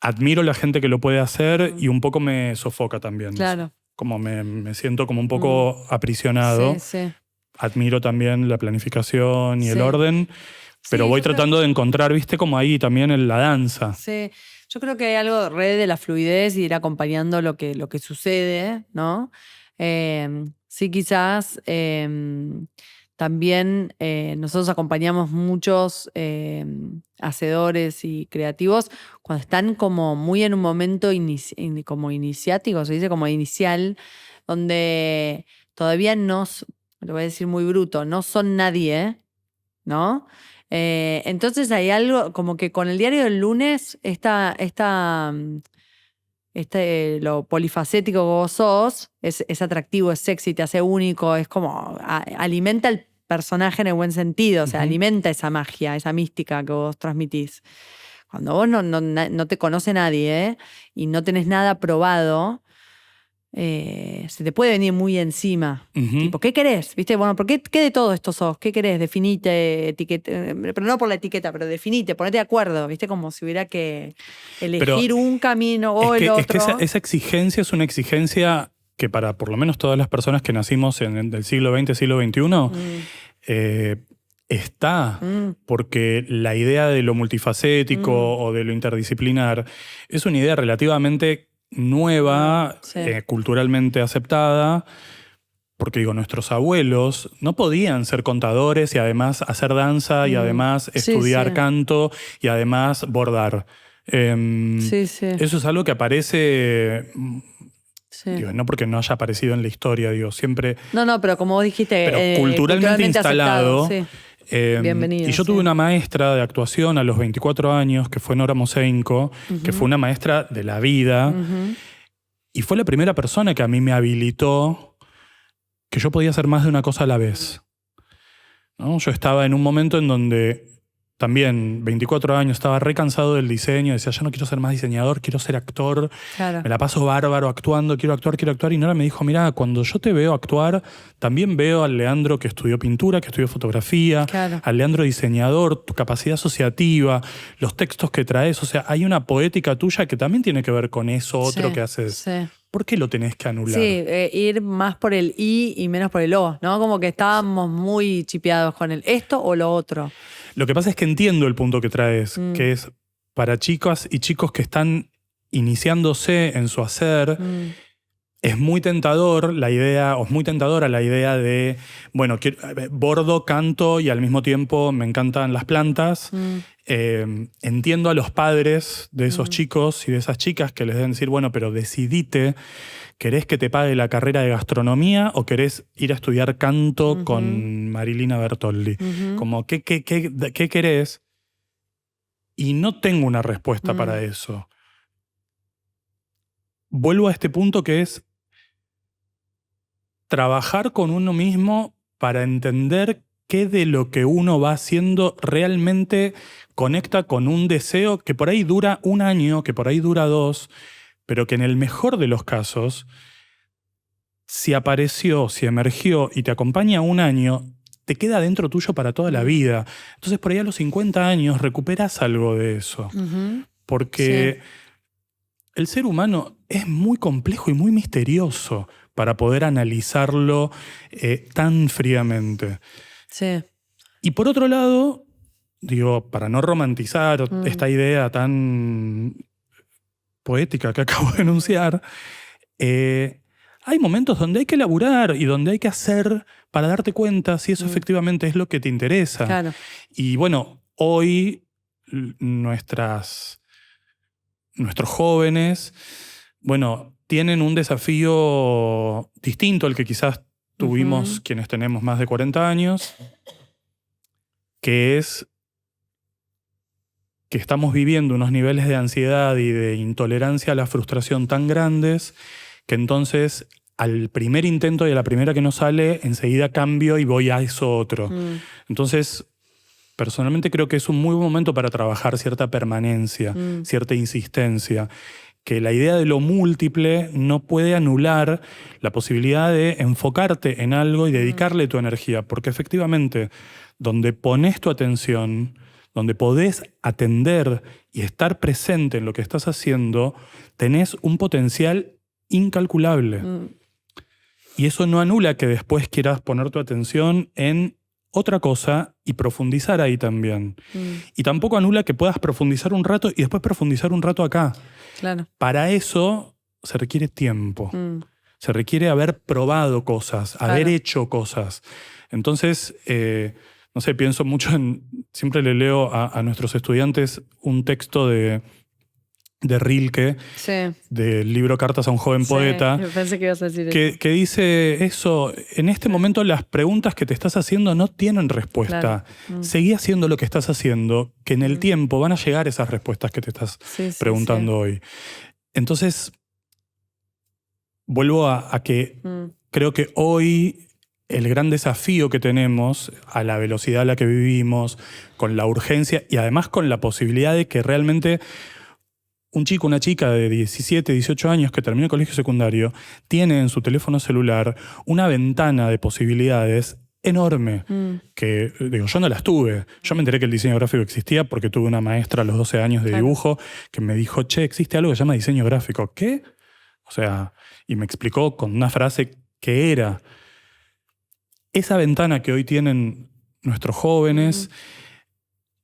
Admiro la gente que lo puede hacer y un poco me sofoca también. Claro. Como me siento como un poco aprisionado. Sí. Admiro también la planificación y el Sí. orden, pero Sí, voy yo creo- tratando de encontrar, viste, como ahí también en la danza. Sí, yo creo que hay algo re de la fluidez y ir acompañando lo que sucede, ¿no? Sí, quizás también nosotros acompañamos muchos hacedores y creativos cuando están como muy en un momento como iniciático, se dice como inicial, donde todavía lo voy a decir muy bruto, no son nadie, ¿no? Entonces hay algo como que con el diario del lunes, lo polifacético que vos sos es atractivo, es sexy, te hace único, es como alimenta el personaje en el buen sentido, o sea, alimenta esa magia, esa mística que vos transmitís. Cuando vos no te conoce nadie, y no tenés nada probado, se te puede venir muy encima. Tipo, ¿qué querés? ¿Viste? Bueno, ¿qué de todo esto sos? ¿Qué querés? Definite, pero no por la etiqueta, pero definite, ponete de acuerdo, ¿viste? Como si hubiera que elegir un camino o el otro. Es que esa exigencia es una exigencia que para por lo menos todas las personas que nacimos en el siglo XX, siglo XXI, está, porque la idea de lo multifacético o de lo interdisciplinar es una idea relativamente nueva, culturalmente aceptada, porque digo, nuestros abuelos no podían ser contadores y además hacer danza y además estudiar canto y además bordar. Eso es algo que aparece... Digo, no porque no haya aparecido en la historia, digo, siempre... No, pero como vos dijiste... Pero culturalmente instalado. Bienvenido. Y yo tuve una maestra de actuación a los 24 años, que fue Nora Mosenko, que fue una maestra de la vida, y fue la primera persona que a mí me habilitó que yo podía hacer más de una cosa a la vez, ¿no? Yo estaba en un momento en donde también, 24 años, estaba re cansado del diseño, decía, yo no quiero ser más diseñador, quiero ser actor, me la paso bárbaro actuando, quiero actuar, y Nora me dijo, mira, cuando yo te veo actuar, también veo al Leandro que estudió pintura, que estudió fotografía, al Leandro diseñador, tu capacidad asociativa, los textos que traes, o sea, hay una poética tuya que también tiene que ver con eso otro que haces. ¿Por qué lo tenés que anular? Sí, ir más por el I y menos por el O, ¿no? Como que estábamos muy chipeados con el esto o lo otro. Lo que pasa es que entiendo el punto que traes, que es para chicas y chicos que están iniciándose en su hacer, es muy tentador la idea, o es muy tentadora la idea de, bueno, bordo, canto y al mismo tiempo me encantan las plantas. Entiendo a los padres de esos chicos y de esas chicas que les deben decir, bueno, pero decidite, ¿querés que te pague la carrera de gastronomía o querés ir a estudiar canto con Marilina Bertoldi? Como, ¿qué querés? Y no tengo una respuesta para eso. Vuelvo a este punto que es trabajar con uno mismo para entender qué de lo que uno va haciendo realmente conecta con un deseo que por ahí dura 1 año, que por ahí dura 2, pero que en el mejor de los casos, si apareció, si emergió y te acompaña 1 año, te queda dentro tuyo para toda la vida. Entonces por ahí a los 50 años recuperas algo de eso. Porque el ser humano es muy complejo y muy misterioso para poder analizarlo tan fríamente. Sí. Y por otro lado, digo, para no romantizar esta idea tan poética que acabo de enunciar, hay momentos donde hay que laburar y donde hay que hacer para darte cuenta si eso efectivamente es lo que te interesa. Claro. Y bueno, hoy nuestros jóvenes, bueno, tienen un desafío distinto al que quizás tuvimos quienes tenemos más de 40 años, que es que estamos viviendo unos niveles de ansiedad y de intolerancia a la frustración tan grandes que entonces al primer intento y a la primera que no sale, enseguida cambio y voy a eso otro. Entonces, personalmente creo que es un muy buen momento para trabajar cierta permanencia, cierta insistencia, que la idea de lo múltiple no puede anular la posibilidad de enfocarte en algo y dedicarle tu energía, porque efectivamente, donde pones tu atención, donde podés atender y estar presente en lo que estás haciendo, tenés un potencial incalculable. Y eso no anula que después quieras poner tu atención en otra cosa y profundizar ahí también. Y tampoco anula que puedas profundizar un rato y después profundizar un rato acá. Claro. Para eso se requiere tiempo. Se requiere haber probado cosas, haber hecho cosas. Entonces, no sé, pienso mucho en... Siempre le leo a nuestros estudiantes un texto de Rilke, del libro Cartas a un joven poeta, pensé que ibas a decir eso. Que dice eso: en este momento las preguntas que te estás haciendo no tienen respuesta. Seguí haciendo lo que estás haciendo, que en el tiempo van a llegar esas respuestas que te estás preguntando hoy. Entonces, vuelvo a que creo que hoy el gran desafío que tenemos, a la velocidad a la que vivimos, con la urgencia y además con la posibilidad de que realmente un chico, una chica de 17, 18 años que terminó el colegio secundario, tiene en su teléfono celular una ventana de posibilidades enorme, que, digo, yo no las tuve. Yo me enteré que el diseño gráfico existía porque tuve una maestra a los 12 años de dibujo que me dijo: che, existe algo que se llama diseño gráfico. ¿Qué? O sea, y me explicó con una frase qué era. Esa ventana que hoy tienen nuestros jóvenes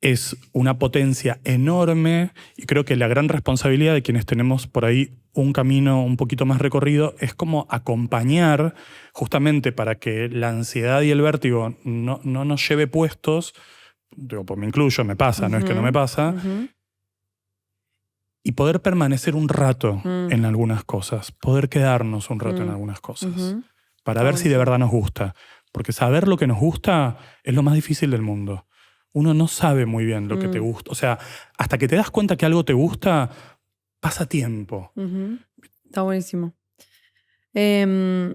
es una potencia enorme, y creo que la gran responsabilidad de quienes tenemos por ahí un camino un poquito más recorrido es como acompañar, justamente para que la ansiedad y el vértigo no nos lleve puestos. Digo, pues me incluyo, me pasa, no es que no me pasa. Y poder permanecer un rato en algunas cosas, poder quedarnos un rato en algunas cosas, para ver si de verdad nos gusta. Porque saber lo que nos gusta es lo más difícil del mundo. Uno no sabe muy bien lo que te gusta. O sea, hasta que te das cuenta que algo te gusta, pasa tiempo. Está buenísimo. ¿Qué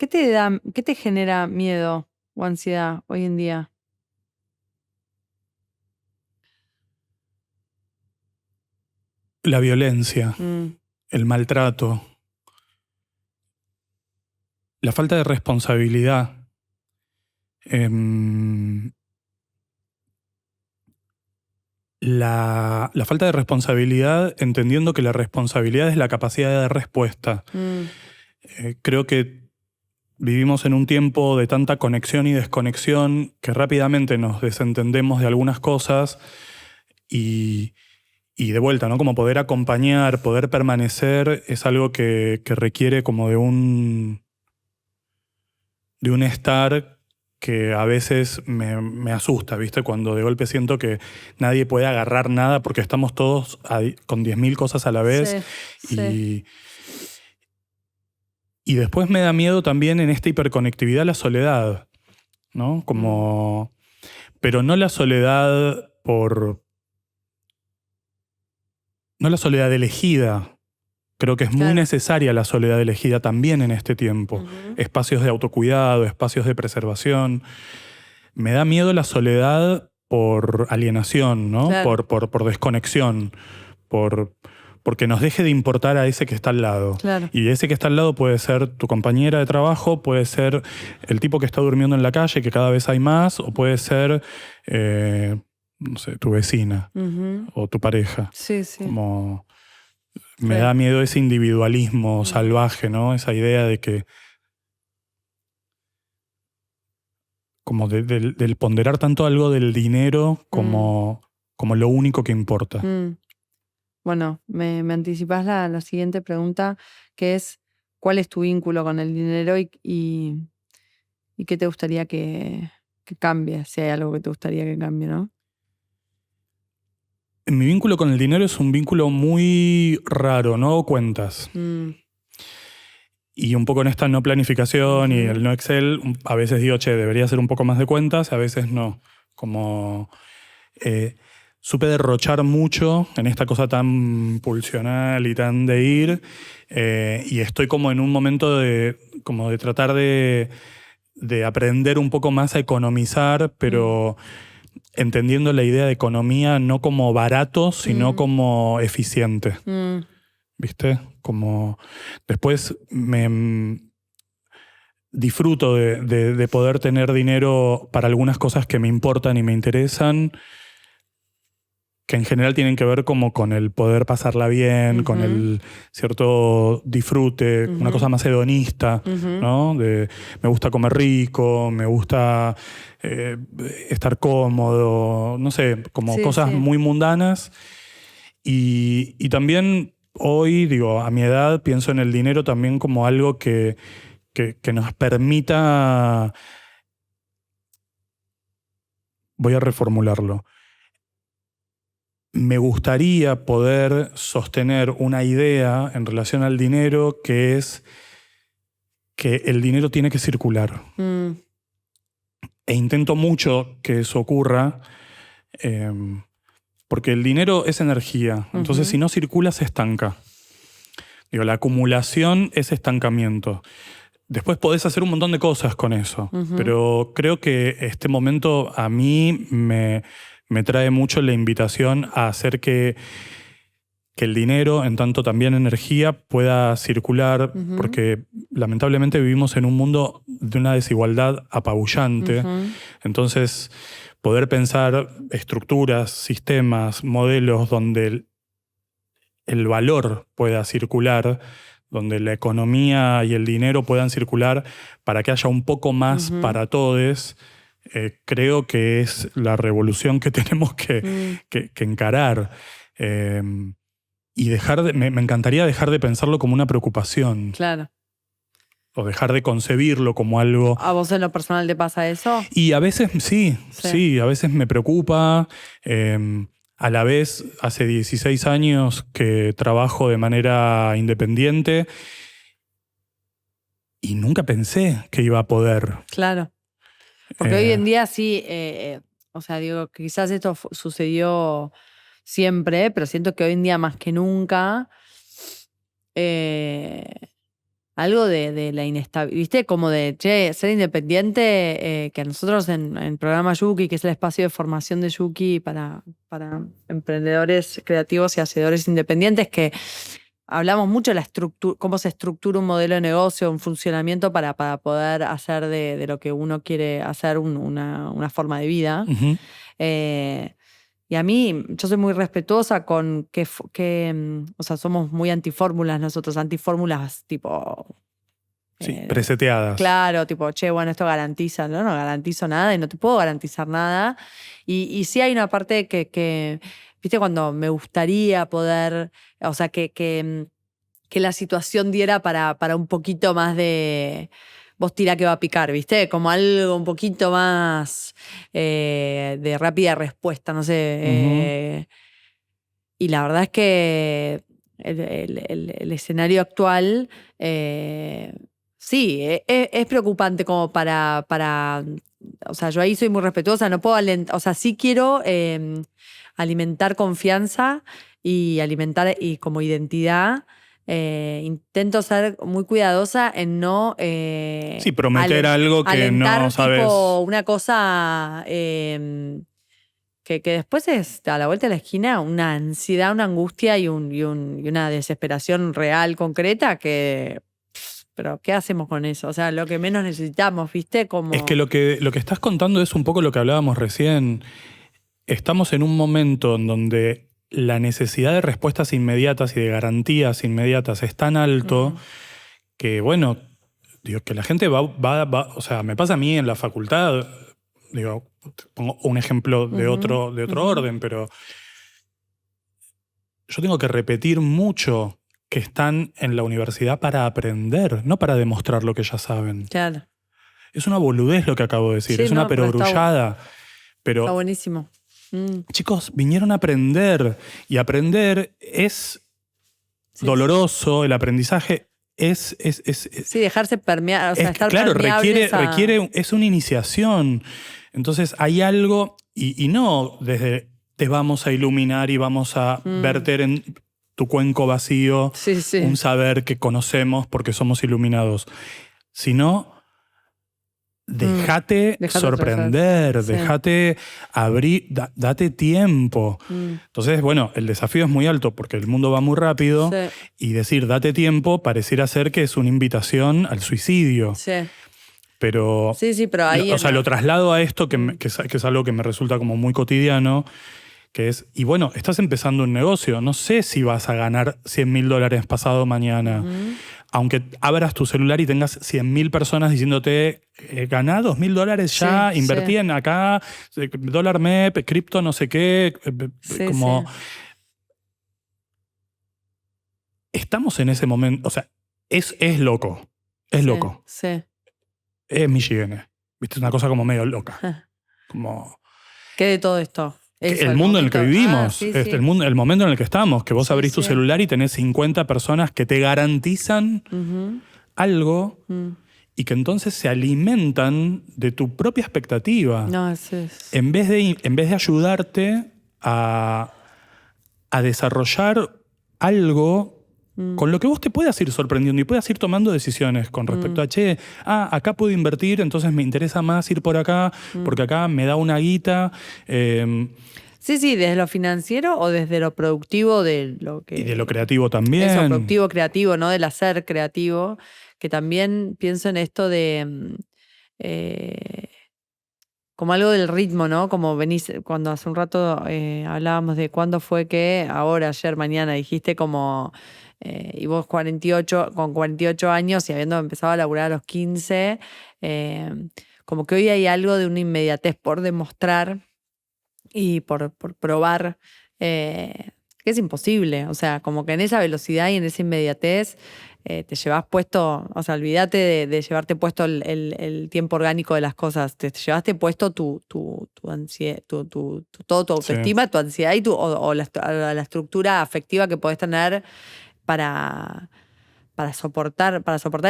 te genera miedo o ansiedad hoy en día? La violencia, el maltrato, la falta de responsabilidad. La falta de responsabilidad, entendiendo que la responsabilidad es la capacidad de dar respuesta. Creo que vivimos en un tiempo de tanta conexión y desconexión que rápidamente nos desentendemos de algunas cosas y de vuelta, ¿no? Como poder acompañar, poder permanecer es algo que requiere como de un estar que a veces me asusta, ¿viste? Cuando de golpe siento que nadie puede agarrar nada porque estamos todos con 10.000 cosas a la vez. Y después me da miedo también en esta hiperconectividad la soledad, ¿no? Como... Pero no la soledad no la soledad elegida. Creo que es muy necesaria la soledad elegida también en este tiempo. Espacios de autocuidado, espacios de preservación. Me da miedo la soledad por alienación, ¿no? Por desconexión, porque nos deje de importar a ese que está al lado. Y ese que está al lado puede ser tu compañera de trabajo, puede ser el tipo que está durmiendo en la calle, que cada vez hay más, o puede ser, no sé, tu vecina o tu pareja. Como... Me da miedo ese individualismo salvaje, ¿no? Esa idea de que... Como del ponderar tanto algo del dinero como lo único que importa. Bueno, me anticipás la siguiente pregunta, que es: ¿cuál es tu vínculo con el dinero y qué te gustaría que cambie? Si hay algo que te gustaría que cambie, ¿no? Mi vínculo con el dinero es un vínculo muy raro, no hago cuentas. Y un poco en esta no planificación y el no Excel, a veces digo, che, debería hacer un poco más de cuentas, a veces no. Como supe derrochar mucho en esta cosa tan pulsional y tan de ir, y estoy como en un momento de tratar de aprender un poco más a economizar, pero entendiendo la idea de economía no como barato, sino como eficiente. ¿Viste? Como después disfruto de poder tener dinero para algunas cosas que me importan y me interesan, que en general tienen que ver como con el poder pasarla bien, con el cierto disfrute, una cosa más hedonista, ¿no? Me gusta comer rico, me gusta estar cómodo, no sé, como cosas muy mundanas. Y también hoy, digo, a mi edad, pienso en el dinero también como algo que nos permita... Voy a reformularlo. Me gustaría poder sostener una idea en relación al dinero que es que el dinero tiene que circular. E intento mucho que eso ocurra, porque el dinero es energía. Entonces, si no circula, se estanca. Digo, la acumulación es estancamiento. Después podés hacer un montón de cosas con eso, pero creo que este momento a mí me trae mucho la invitación a hacer que el dinero, en tanto también energía, pueda circular, porque lamentablemente vivimos en un mundo de una desigualdad apabullante. Entonces, poder pensar estructuras, sistemas, modelos donde el valor pueda circular, donde la economía y el dinero puedan circular para que haya un poco más para todos, creo que es la revolución que tenemos que encarar. Y me encantaría dejar de pensarlo como una preocupación. Claro. O dejar de concebirlo como algo... ¿A vos en lo personal te pasa eso? Y a veces sí, a veces me preocupa. A la vez, hace 16 años que trabajo de manera independiente y nunca pensé que iba a poder. Claro. Porque hoy en día sí, o sea, digo, quizás esto sucedió siempre, pero siento que hoy en día más que nunca algo de la inestabilidad, ¿viste? Como de, che, ser independiente, que a nosotros en el programa Yuki, que es el espacio de formación de Yuki para emprendedores creativos y hacedores independientes, que hablamos mucho de la estructura, cómo se estructura un modelo de negocio, un funcionamiento para poder hacer de lo que uno quiere hacer una forma de vida. Y a mí, yo soy muy respetuosa con que o sea, somos muy antifórmulas nosotros, antifórmulas tipo... Sí, preseteadas. Claro, tipo, che, bueno, esto garantiza, no garantizo nada y no te puedo garantizar nada. Y sí hay una parte que viste, cuando me gustaría poder, o sea, que la situación diera para un poquito más de... Vos tirá que va a picar, ¿viste? Como algo un poquito más de rápida respuesta, no sé. Y la verdad es que el escenario actual, sí, es preocupante como para... O sea, yo ahí soy muy respetuosa, no puedo alentar... O sea, sí quiero alimentar confianza y alimentar y como identidad. Intento ser muy cuidadosa en no... sí, prometer algo que no sabes. Tipo una cosa que después es a la vuelta de la esquina una ansiedad, una angustia y una desesperación real, concreta que... Pero ¿qué hacemos con eso? O sea, lo que menos necesitamos, ¿viste? Como... Es que lo que estás contando es un poco lo que hablábamos recién. Estamos en un momento en donde la necesidad de respuestas inmediatas y de garantías inmediatas es tan alto que, bueno, digo, que la gente va, o sea, me pasa a mí en la facultad, digo, pongo un ejemplo de otro orden, pero yo tengo que repetir mucho que están en la universidad para aprender, no para demostrar lo que ya saben. Claro. Es una boludez lo que acabo de decir, Sí, es una perogrullada. Pero está buenísimo. Chicos, vinieron a aprender y aprender es doloroso, el aprendizaje Sí, dejarse permear, o sea, estar claro, permeables es una iniciación. Entonces hay algo, y no desde te vamos a iluminar y vamos a verter en tu cuenco vacío un saber que conocemos porque somos iluminados, sino déjate sorprender, déjate abrir, date tiempo. Entonces, bueno, el desafío es muy alto porque el mundo va muy rápido y decir date tiempo pareciera ser que es una invitación al suicidio. Sí. Pero, pero ahí lo traslado a esto que es algo que me resulta como muy cotidiano, que es, y bueno, estás empezando un negocio, no sé si vas a ganar $100.000 pasado mañana. Aunque abras tu celular y tengas 100.000 personas diciéndote, ganá $2.000 ya, invertí en acá, dólar MEP, cripto, no sé qué. Estamos en ese momento, o sea, es loco, es loco. Sí. Es Michigan, ¿viste? Es una cosa como medio loca. Como... ¿Qué de todo esto? El mundo en el que vivimos, el momento en el que estamos, que vos abrís tu celular y tenés 50 personas que te garantizan algo y que entonces se alimentan de tu propia expectativa. No, en vez de ayudarte a desarrollar algo con lo que vos te puedas ir sorprendiendo y puedas ir tomando decisiones con respecto a, acá puedo invertir, entonces me interesa más ir por acá, porque acá me da una guita. Sí, desde lo financiero o desde lo productivo de lo que... Y de lo creativo también. Eso, productivo, creativo, ¿no? Del hacer creativo, que también pienso en esto de... como algo del ritmo, ¿no? Como venís, cuando hace un rato hablábamos de cuándo fue que, ahora, ayer, mañana, dijiste como... y vos con 48 años y habiendo empezado a laburar a los 15, como que hoy hay algo de una inmediatez por demostrar y por probar, que es imposible. O sea, como que en esa velocidad y en esa inmediatez te llevas puesto, o sea, olvídate de llevarte puesto el tiempo orgánico de las cosas, te llevaste puesto tu ansiedad, todo tu autoestima, tu ansiedad y la estructura afectiva que podés tener para soportar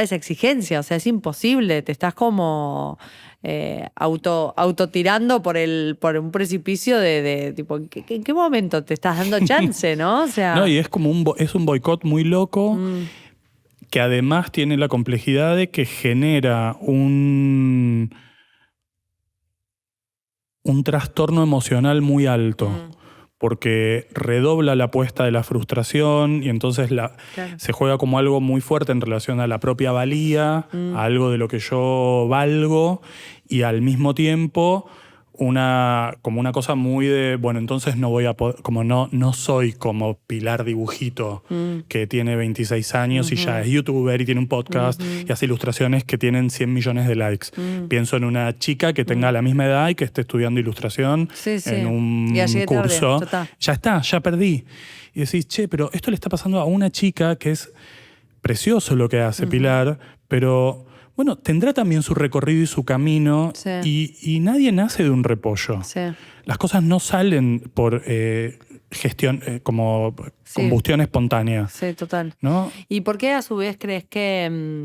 esa exigencia. O sea, es imposible, te estás como autotirando por un precipicio de tipo, ¿en qué momento te estás dando chance, no? O sea, no, y es como un boicot muy loco que además tiene la complejidad de que genera un trastorno emocional muy alto. Porque redobla la apuesta de la frustración y entonces se juega como algo muy fuerte en relación a la propia valía, a algo de lo que yo valgo, y al mismo tiempo como una cosa muy de, bueno, entonces no voy a poder, como no soy como Pilar Dibujito, que tiene 26 años y ya es youtuber y tiene un podcast y hace ilustraciones que tienen 100 millones de likes. Pienso en una chica que tenga la misma edad y que esté estudiando ilustración en un curso. Ya está, ya perdí. Y decís, che, pero esto le está pasando a una chica que es precioso lo que hace Pilar, pero... Bueno, tendrá también su recorrido y su camino y nadie nace de un repollo. Las cosas no salen por gestión, como combustión espontánea. Sí, total. ¿No? ¿Y por qué a su vez crees que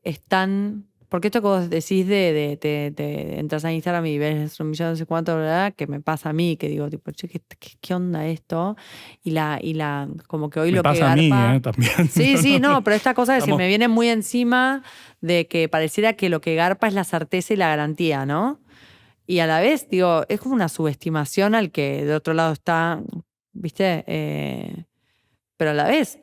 están... Porque esto que vos decís te entras a Instagram y ves 1 millón no sé cuánto, ¿verdad? Que me pasa a mí, que digo, tipo, che, ¿qué onda esto? Y como que hoy me lo pasa que garpa... a mí, también. Sí, no, pero esta cosa es que me viene muy encima de que pareciera que lo que garpa es la certeza y la garantía, ¿no? Y a la vez, digo, es como una subestimación al que de otro lado está, ¿viste? Pero a la vez,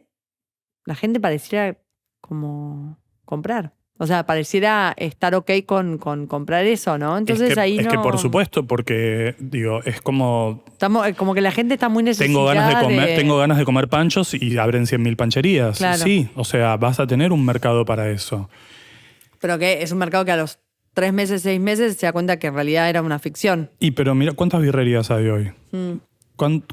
la gente pareciera como comprar. O sea, pareciera estar ok con comprar eso, ¿no? Entonces ahí no... Es que por supuesto, porque, digo, es como... como que la gente está muy necesitada Tengo ganas de comer panchos y abren 100.000 pancherías. Claro. Sí, o sea, vas a tener un mercado para eso. Pero que es un mercado que a los 3 meses, 6 meses se da cuenta que en realidad era una ficción. Pero mira, ¿cuántas birrerías hay hoy?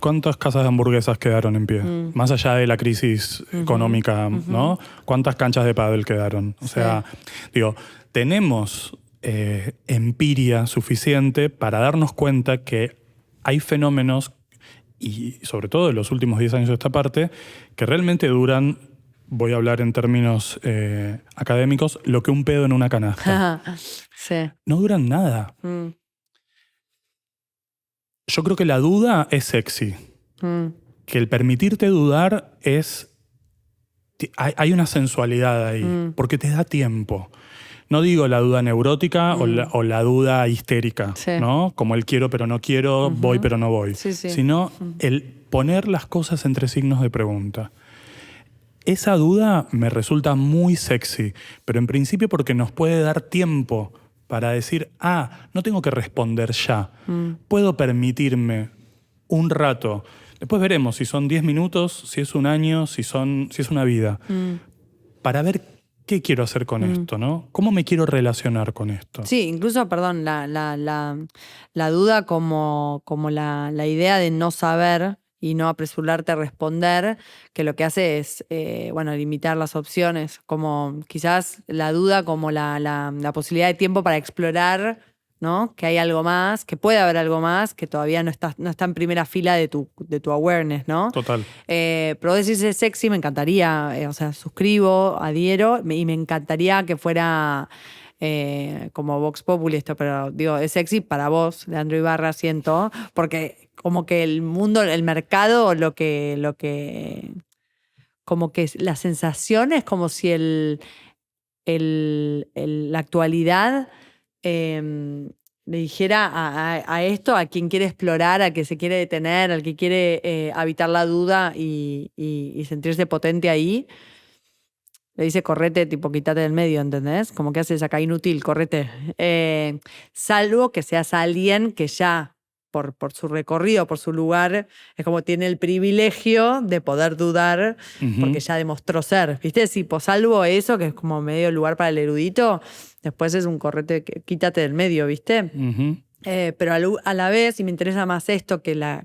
¿Cuántas casas de hamburguesas quedaron en pie? Más allá de la crisis económica, ¿no? ¿Cuántas canchas de pádel quedaron? O sea, digo, tenemos empiria suficiente para darnos cuenta que hay fenómenos, y sobre todo en los últimos 10 años de esta parte, que realmente duran voy a hablar en términos académicos, lo que un pedo en una canasta. Sí. No duran nada. Yo creo que la duda es sexy. Que el permitirte dudar es... Hay una sensualidad ahí, porque te da tiempo. No digo la duda neurótica o la duda histérica, ¿no? Como el quiero pero no quiero, voy pero no voy. Sino el poner las cosas entre signos de pregunta. Esa duda me resulta muy sexy, pero en principio porque nos puede dar tiempo para decir, no tengo que responder ya. Puedo permitirme un rato. Después veremos si son 10 minutos, si es un año, si es una vida. Para ver qué quiero hacer con esto, ¿no? ¿Cómo me quiero relacionar con esto? Sí, incluso, perdón, la duda como la idea de no saber y no apresurarte a responder, que lo que hace es, limitar las opciones, como quizás la duda como la posibilidad de tiempo para explorar, ¿no? Que hay algo más, que puede haber algo más, que todavía no está en primera fila de tu awareness, ¿no? Total. Pero decirse sexy me encantaría, suscribo, adhiero, y me encantaría que fuera como Vox Populi esto, pero digo, es sexy para vos, Leandro Ibarra, siento, porque como que el mundo, el mercado, como que la sensación es como si la actualidad le dijera a esto, a quien quiere explorar, a quien se quiere detener, al que quiere habitar la duda y sentirse potente ahí, le dice correte, tipo quítate del medio, ¿entendés? Como que haces acá inútil, correte. Salvo que seas alguien que ya por su recorrido, por su lugar, es como tiene el privilegio de poder dudar porque ya demostró ser. ¿Viste? Si salvo eso, que es como medio lugar para el erudito, después es un correte, quítate del medio, ¿viste? Pero a la vez, y me interesa más esto que la...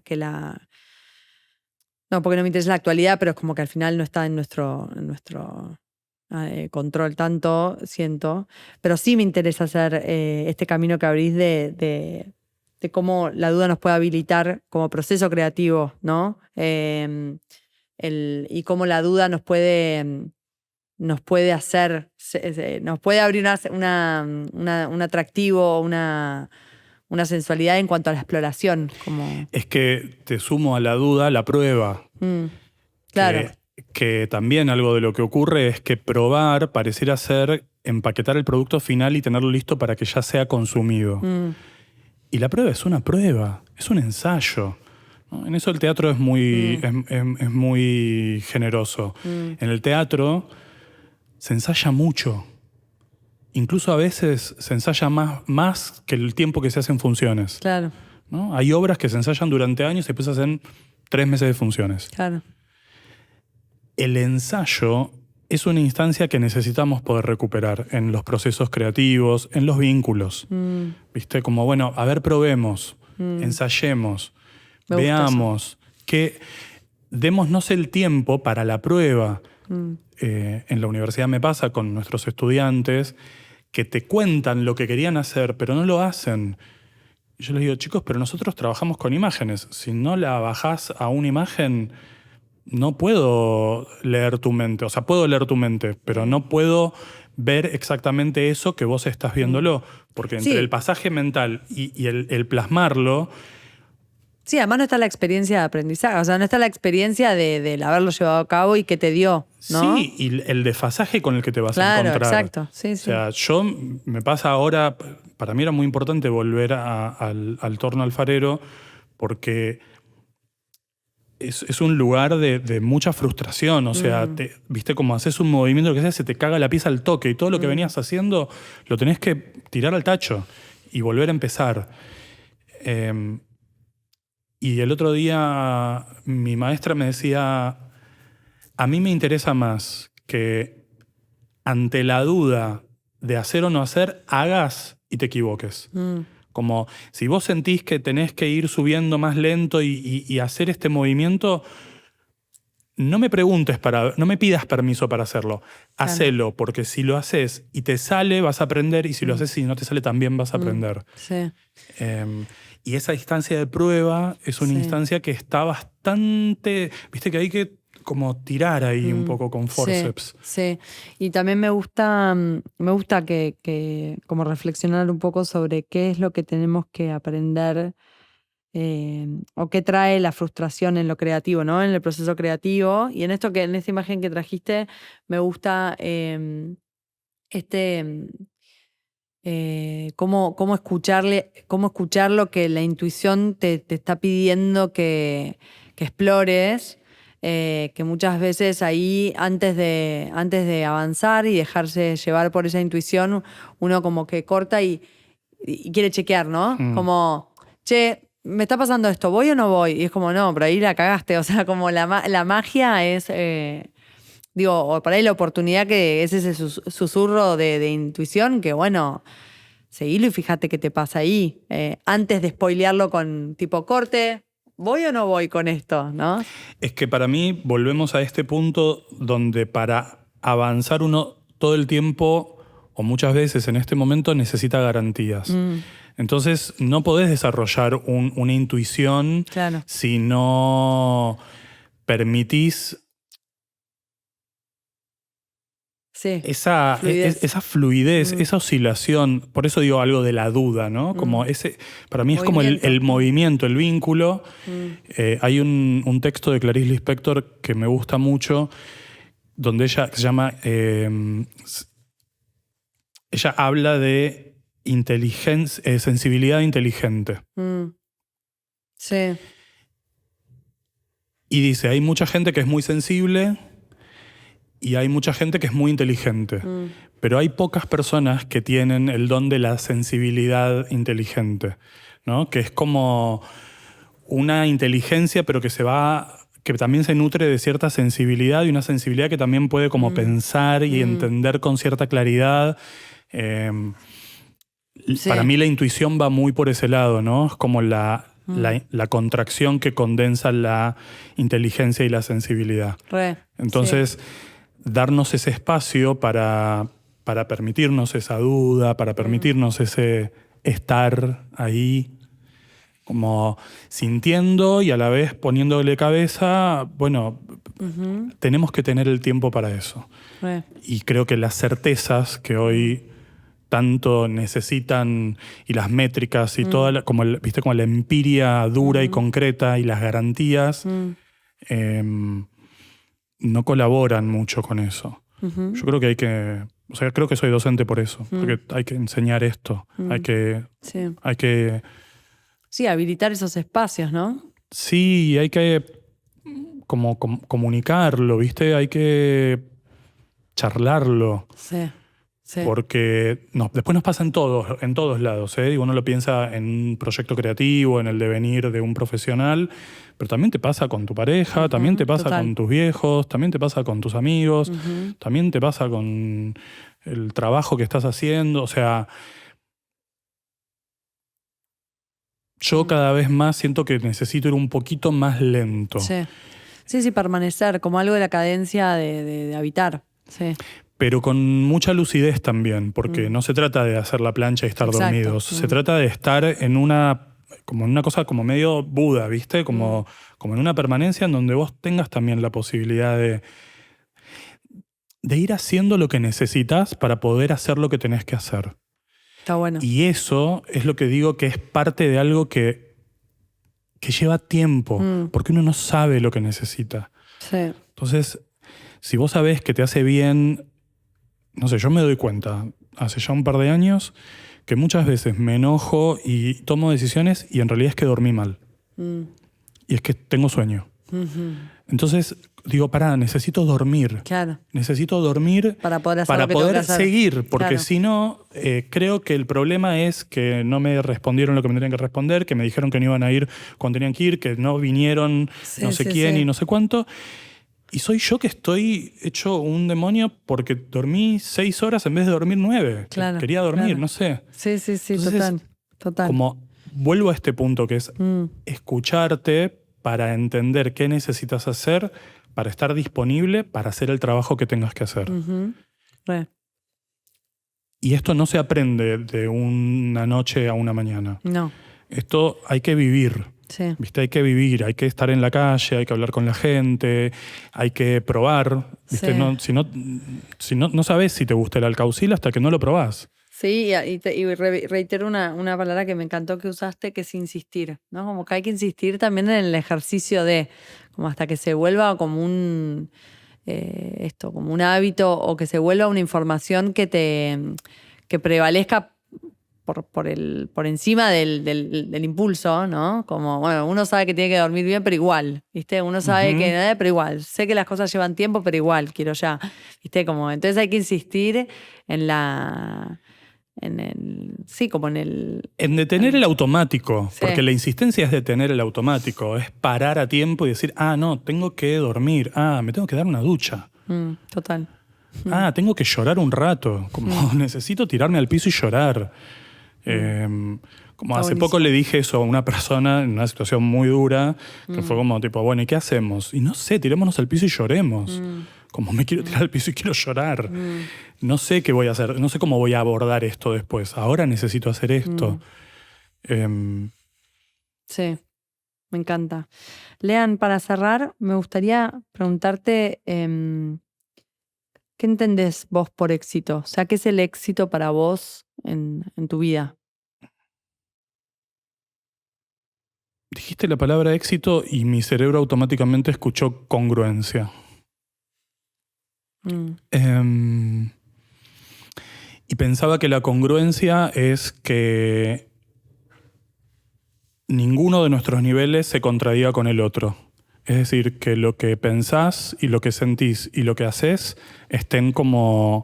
No, porque no me interesa la actualidad, pero es como que al final no está en nuestro control tanto, siento. Pero sí me interesa hacer este camino que abrís de cómo la duda nos puede habilitar como proceso creativo, ¿no? Y cómo la duda nos puede hacer, nos puede abrir un atractivo, una sensualidad en cuanto a la exploración. Es que te sumo a la duda la prueba. Claro. Que también algo de lo que ocurre es que probar pareciera ser empaquetar el producto final y tenerlo listo para que ya sea consumido. Y la prueba es una prueba, es un ensayo, ¿no? En eso el teatro es muy, es muy generoso. En el teatro se ensaya mucho. Incluso a veces se ensaya más que el tiempo que se hacen funciones. Claro. ¿No? Hay obras que se ensayan durante años y después se hacen 3 meses de funciones. Claro. El ensayo es una instancia que necesitamos poder recuperar en los procesos creativos, en los vínculos. ¿Viste? Como, bueno, a ver, probemos, ensayemos, veamos, que démonos el tiempo para la prueba. En la universidad me pasa con nuestros estudiantes que te cuentan lo que querían hacer, pero no lo hacen. Y yo les digo, chicos, pero nosotros trabajamos con imágenes. Si no la bajás a una imagen... No puedo leer tu mente, o sea, puedo leer tu mente, pero no puedo ver exactamente eso que vos estás viéndolo, porque entre el pasaje mental y el plasmarlo... Sí, además no está la experiencia de aprendizaje, o sea, no está la experiencia de haberlo llevado a cabo y que te dio, ¿no? Sí, y el desfasaje con el que te vas a encontrar. Claro, exacto. Sí, o sea, me pasa ahora, para mí era muy importante volver al torno alfarero, porque... Es un lugar de mucha frustración, o sea, viste, como haces un movimiento, lo que sea, se te caga la pieza al toque y todo lo que venías haciendo lo tenés que tirar al tacho y volver a empezar. Y el otro día mi maestra me decía, a mí me interesa más que ante la duda de hacer o no hacer, hagas y te equivoques. Como si vos sentís que tenés que ir subiendo más lento y hacer este movimiento, no me pidas permiso para hacerlo. Claro. Hacelo, porque si lo haces y te sale, vas a aprender, y si lo haces y no te sale, también vas a aprender. Sí. Y esa instancia de prueba es una instancia que está bastante... Viste que hay que como tirar ahí un poco con forceps. Sí. Y también me gusta que como reflexionar un poco sobre qué es lo que tenemos que aprender o qué trae la frustración en lo creativo, ¿no? En el proceso creativo. Y en esta imagen que trajiste, me gusta cómo escuchar lo que la intuición te está pidiendo que explores, que muchas veces ahí antes de avanzar y dejarse llevar por esa intuición, uno como que corta y quiere chequear, ¿no? Como, che, me está pasando esto, ¿voy o no voy? Y es como, no, pero ahí la cagaste, o sea, como la magia es... o por ahí la oportunidad que es ese susurro de intuición que, bueno, seguilo y fíjate qué te pasa ahí. Antes de spoilearlo con tipo corte, ¿voy o no voy con esto? ¿No? Es que para mí volvemos a este punto donde para avanzar uno todo el tiempo o muchas veces en este momento necesita garantías. Entonces no podés desarrollar una intuición si no permitís esa fluidez, esa oscilación. Por eso digo algo de la duda, ¿no? Como para mí es como el movimiento, el vínculo. Hay un texto de Clarice Lispector que me gusta mucho, donde ella se llama... ella habla de sensibilidad inteligente. Sí. Y dice, hay mucha gente que es muy sensible y hay mucha gente que es muy inteligente. Pero hay pocas personas que tienen el don de la sensibilidad inteligente, ¿no? Que es como una inteligencia, pero que también se nutre de cierta sensibilidad y una sensibilidad que también puede como pensar y entender con cierta claridad. Para mí la intuición va muy por ese lado, ¿no? Es como la contracción que condensa la inteligencia y la sensibilidad. Entonces, darnos ese espacio para permitirnos esa duda, para permitirnos ese estar ahí, como sintiendo y a la vez poniéndole cabeza, bueno, tenemos que tener el tiempo para eso. Y creo que las certezas que hoy tanto necesitan y las métricas y toda como la empiria dura y concreta y las garantías no colaboran mucho con eso. Yo creo que creo que soy docente por eso, porque hay que enseñar esto, hay que Sí, habilitar esos espacios, ¿no? Sí, hay que como comunicarlo, ¿viste? Hay que charlarlo. Sí. Porque después nos pasa en todos lados, ¿eh? Uno lo piensa en un proyecto creativo, en el devenir de un profesional, pero también te pasa con tu pareja, también te pasa con tus viejos, también te pasa con tus amigos, también te pasa con el trabajo que estás haciendo. O sea, yo cada vez más siento que necesito ir un poquito más lento. Sí, permanecer, como algo de la cadencia de habitar. Sí. Pero con mucha lucidez también, porque no se trata de hacer la plancha y estar dormidos. Se trata de estar en una cosa como medio Buda, ¿viste? Como en una permanencia en donde vos tengas también la posibilidad de ir haciendo lo que necesitas para poder hacer lo que tenés que hacer. Está bueno. Y eso es lo que digo que es parte de algo que lleva tiempo, porque uno no sabe lo que necesita. Sí. Entonces, si vos sabés que te hace bien, no sé, yo me doy cuenta, hace ya un par de años, que muchas veces me enojo y tomo decisiones y en realidad es que dormí mal. Y es que tengo sueño. Entonces digo, necesito dormir. Claro. Necesito dormir para poder seguir, porque si no, creo que el problema es que no me respondieron lo que me tenían que responder, que me dijeron que no iban a ir cuando tenían que ir, que no vinieron no sé quién y no sé cuánto. Y soy yo que estoy hecho un demonio porque dormí 6 horas en vez de dormir 9. Claro, quería dormir, no sé. Sí, Entonces, total. Como vuelvo a este punto que es escucharte para entender qué necesitas hacer, para estar disponible, para hacer el trabajo que tengas que hacer. Y esto no se aprende de una noche a una mañana. No. Esto hay que vivir. Sí. ¿Viste? Hay que vivir, hay que estar en la calle, hay que hablar con la gente, hay que probar. ¿Viste? Sí. No sabes si te gusta el alcaucil hasta que no lo probás. Sí, y reitero una palabra que me encantó que usaste, que es insistir, ¿no? Como que hay que insistir también en el ejercicio de, como hasta que se vuelva como como un hábito o que se vuelva una información que prevalezca por encima del impulso, ¿no? Como, bueno, uno sabe que tiene que dormir bien, pero igual, ¿viste? Uno sabe que, pero igual, sé que las cosas llevan tiempo, pero igual, quiero ya, ¿viste? Como, entonces hay que insistir como en el... En detener el automático, Sí. porque la insistencia es detener el automático, es parar a tiempo y decir, no, tengo que dormir, me tengo que dar una ducha. Total. Tengo que llorar un rato, como necesito tirarme al piso y llorar. Como Está hace buenísimo. poco le dije eso a una persona en una situación muy dura, que fue como tipo, bueno, ¿y qué hacemos? Y no sé, tirémonos al piso y lloremos. Como me quiero tirar al piso y quiero llorar. No sé qué voy a hacer, no sé cómo voy a abordar esto después. Ahora necesito hacer esto. Sí, me encanta. Lean, para cerrar, me gustaría preguntarte, ¿qué entendés vos por éxito? O sea, ¿qué es el éxito para vos en tu vida? Dijiste la palabra éxito y mi cerebro automáticamente escuchó congruencia. Y pensaba que la congruencia es que ninguno de nuestros niveles se contradiga con el otro. Es decir, que lo que pensás y lo que sentís y lo que haces estén como,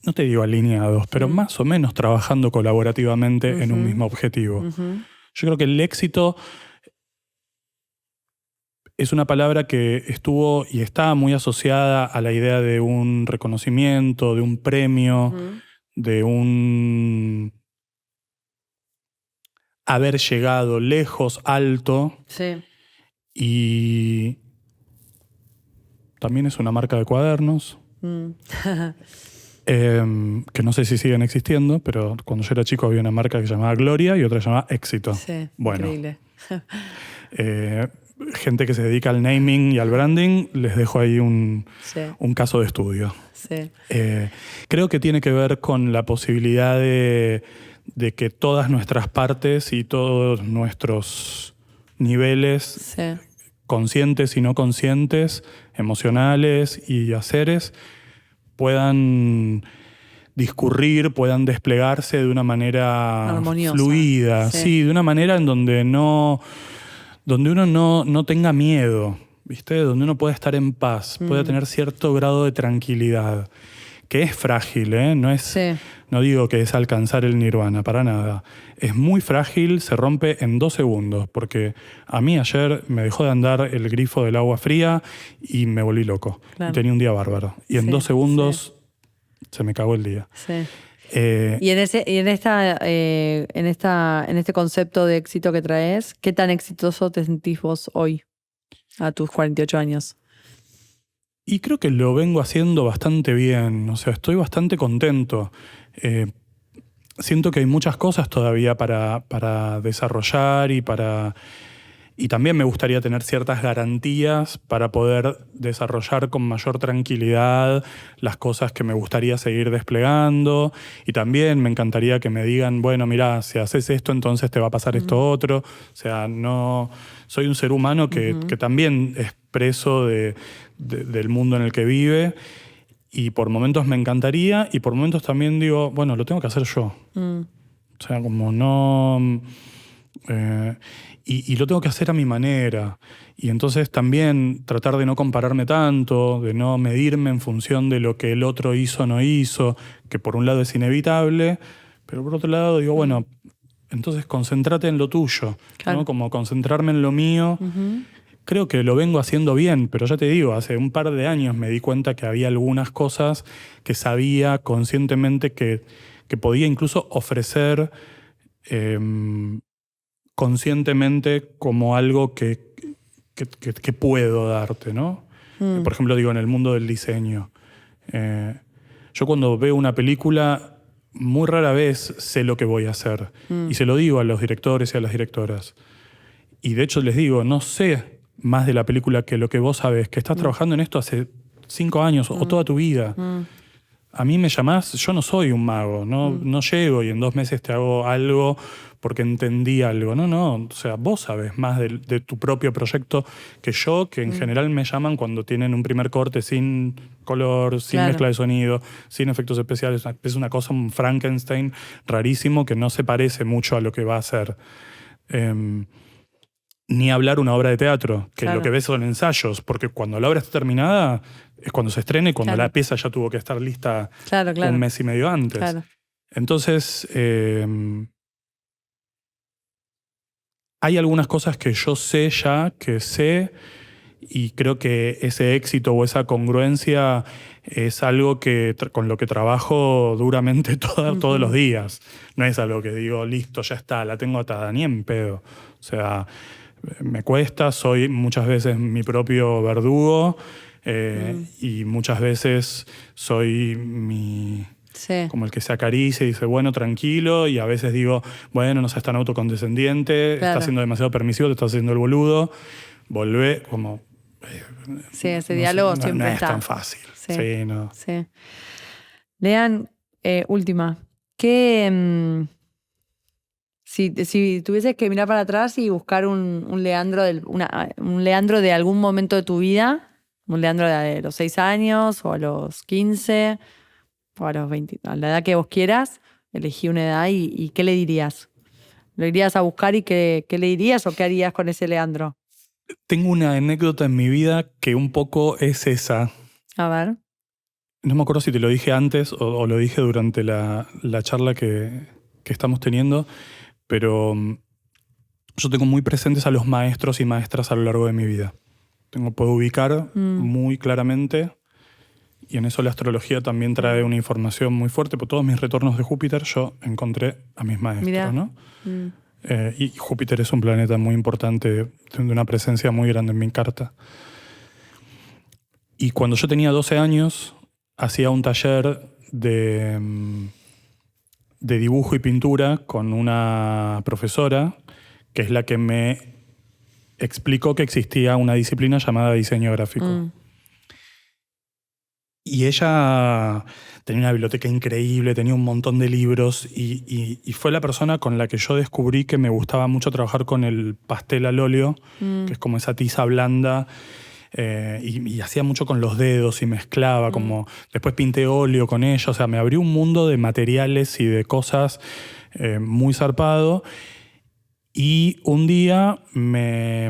no te digo alineados, pero más o menos trabajando colaborativamente en un mismo objetivo. Yo creo que el éxito es una palabra que estuvo y está muy asociada a la idea de un reconocimiento, de un premio, de un haber llegado lejos, alto. Sí. Y también es una marca de cuadernos. Que no sé si siguen existiendo, pero cuando yo era chico había una marca que se llamaba Gloria y otra que se llamaba Éxito. Sí, bueno, increíble. Gente que se dedica al naming y al branding, les dejo ahí un caso de estudio. Sí. Creo que tiene que ver con la posibilidad de que todas nuestras partes y todos nuestros niveles, conscientes y no conscientes, emocionales y haceres, puedan discurrir, puedan desplegarse de una manera armoniosa, fluida, sí, de una manera en donde uno no tenga miedo, ¿viste? Donde uno pueda estar en paz, pueda tener cierto grado de tranquilidad, que es frágil, ¿eh? No digo que es alcanzar el nirvana, para nada. Es muy frágil, se rompe en 2 segundos, porque a mí ayer me dejó de andar el grifo del agua fría y me volví loco. Claro. Y tenía un día bárbaro. Y en 2 segundos se me cagó el día. Sí. Y en este concepto de éxito que traes, ¿qué tan exitoso te sentís vos hoy, a tus 48 años? Y creo que lo vengo haciendo bastante bien, o sea, estoy bastante contento. Siento que hay muchas cosas todavía para desarrollar y también me gustaría tener ciertas garantías para poder desarrollar con mayor tranquilidad las cosas que me gustaría seguir desplegando. Y también me encantaría que me digan, bueno, mira, si haces esto, entonces te va a pasar esto otro. O sea, no soy un ser humano que también es preso del mundo en el que vive. Y por momentos me encantaría y por momentos también digo, bueno, lo tengo que hacer yo. O sea, como no... y lo tengo que hacer a mi manera. Y entonces también tratar de no compararme tanto, de no medirme en función de lo que el otro hizo o no hizo, que por un lado es inevitable, pero por otro lado digo, bueno, entonces concéntrate en lo tuyo, claro, ¿no? Como concentrarme en lo mío. Creo que lo vengo haciendo bien, pero ya te digo, hace un par de años me di cuenta que había algunas cosas que sabía conscientemente que podía incluso ofrecer conscientemente como algo que puedo darte, ¿no? Por ejemplo, digo, en el mundo del diseño. Yo cuando veo una película, muy rara vez sé lo que voy a hacer. Y se lo digo a los directores y a las directoras. Y de hecho les digo, no sé más de la película que lo que vos sabés, que estás trabajando en esto hace 5 años o toda tu vida. A mí me llamás, yo no soy un mago, no llego y en 2 meses te hago algo porque entendí algo. No, o sea, vos sabés más de tu propio proyecto que yo, que en general me llaman cuando tienen un primer corte sin color, sin mezcla de sonido, sin efectos especiales. Es una cosa, un Frankenstein rarísimo que no se parece mucho a lo que va a ser. Ni hablar una obra de teatro, que lo que ves son ensayos, porque cuando la obra está terminada es cuando se estrena y cuando la pieza ya tuvo que estar lista 1 mes y medio antes. Entonces, hay algunas cosas que yo sé ya, y creo que ese éxito o esa congruencia es algo que con lo que trabajo duramente todos los días. No es algo que digo, listo, ya está, la tengo atada, ni en pedo. O sea, me cuesta, soy muchas veces mi propio verdugo y muchas veces soy como el que se acaricia y dice, bueno, tranquilo, y a veces digo, bueno, no seas tan autocondescendiente, estás siendo demasiado permisivo, te estás haciendo el boludo, volvé, como... Sí, ese diálogo siempre no está. No es tan fácil. Sí, no. Sí. Lean, última. ¿Qué... Si tuvieses que mirar para atrás y buscar un Leandro un Leandro de algún momento de tu vida, un Leandro de los 6 años o a los 15 o a los 20, a la edad que vos quieras, elegí una edad y ¿qué le dirías? ¿Lo irías a buscar y qué le dirías o qué harías con ese Leandro? Tengo una anécdota en mi vida que un poco es esa. A ver. No me acuerdo si te lo dije antes o lo dije durante la charla que estamos teniendo, pero yo tengo muy presentes a los maestros y maestras a lo largo de mi vida. Puedo ubicar muy claramente, y en eso la astrología también trae una información muy fuerte. Por todos mis retornos de Júpiter yo encontré a mis maestros. Mirá. ¿No? Y Júpiter es un planeta muy importante, de una presencia muy grande en mi carta. Y cuando yo tenía 12 años, hacía un taller de dibujo y pintura con una profesora, que es la que me explicó que existía una disciplina llamada diseño gráfico. Y ella tenía una biblioteca increíble, tenía un montón de libros y fue la persona con la que yo descubrí que me gustaba mucho trabajar con el pastel al óleo, que es como esa tiza blanda, y hacía mucho con los dedos y mezclaba, como después pinté óleo con ella, o sea, me abrió un mundo de materiales y de cosas muy zarpado. Y un día me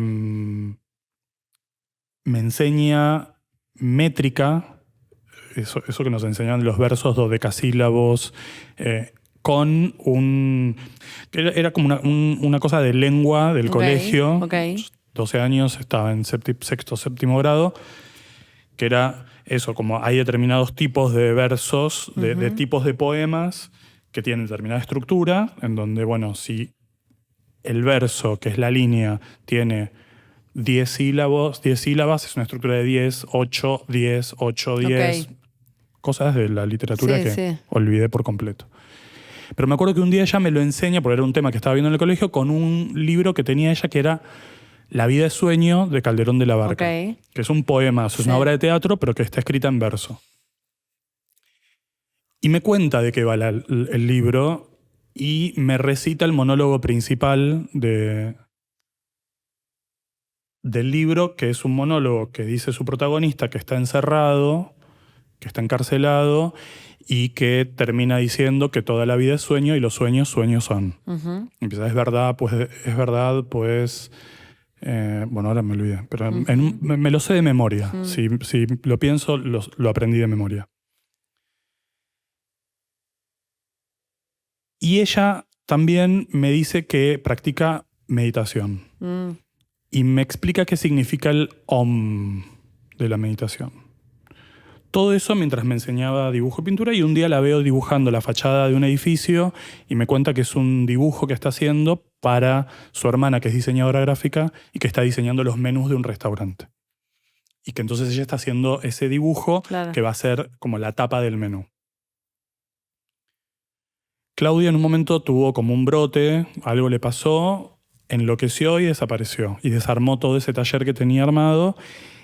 enseña métrica, eso que nos enseñaban los versos dodecasílabos, con era como una cosa de lengua del colegio. 12 años, estaba en sexto, séptimo grado, que era eso, como hay determinados tipos de versos, de tipos de poemas que tienen determinada estructura, en donde, bueno, si el verso, que es la línea, tiene 10 sílabas, es una estructura de 10, 8, 10, 8, 10. Cosas de la literatura que olvidé por completo. Pero me acuerdo que un día ella me lo enseña, porque era un tema que estaba viendo en el colegio, con un libro que tenía ella que era La vida es sueño, de Calderón de la Barca. Que es un poema, es una obra de teatro, pero que está escrita en verso. Y me cuenta de qué va el libro y me recita el monólogo principal del libro, que es un monólogo que dice su protagonista que está encerrado, que está encarcelado y que termina diciendo que toda la vida es sueño y los sueños son. Empieza, es verdad, pues... bueno, ahora me olvidé, pero me lo sé de memoria. Si lo pienso, lo aprendí de memoria. Y ella también me dice que practica meditación. Y me explica qué significa el OM de la meditación. Todo eso mientras me enseñaba dibujo y pintura, y un día la veo dibujando la fachada de un edificio y me cuenta que es un dibujo que está haciendo para su hermana, que es diseñadora gráfica y que está diseñando los menús de un restaurante. Y que entonces ella está haciendo ese dibujo que va a ser como la tapa del menú. Claudia en un momento tuvo como un brote, algo le pasó, enloqueció y desapareció. Y desarmó todo ese taller que tenía armado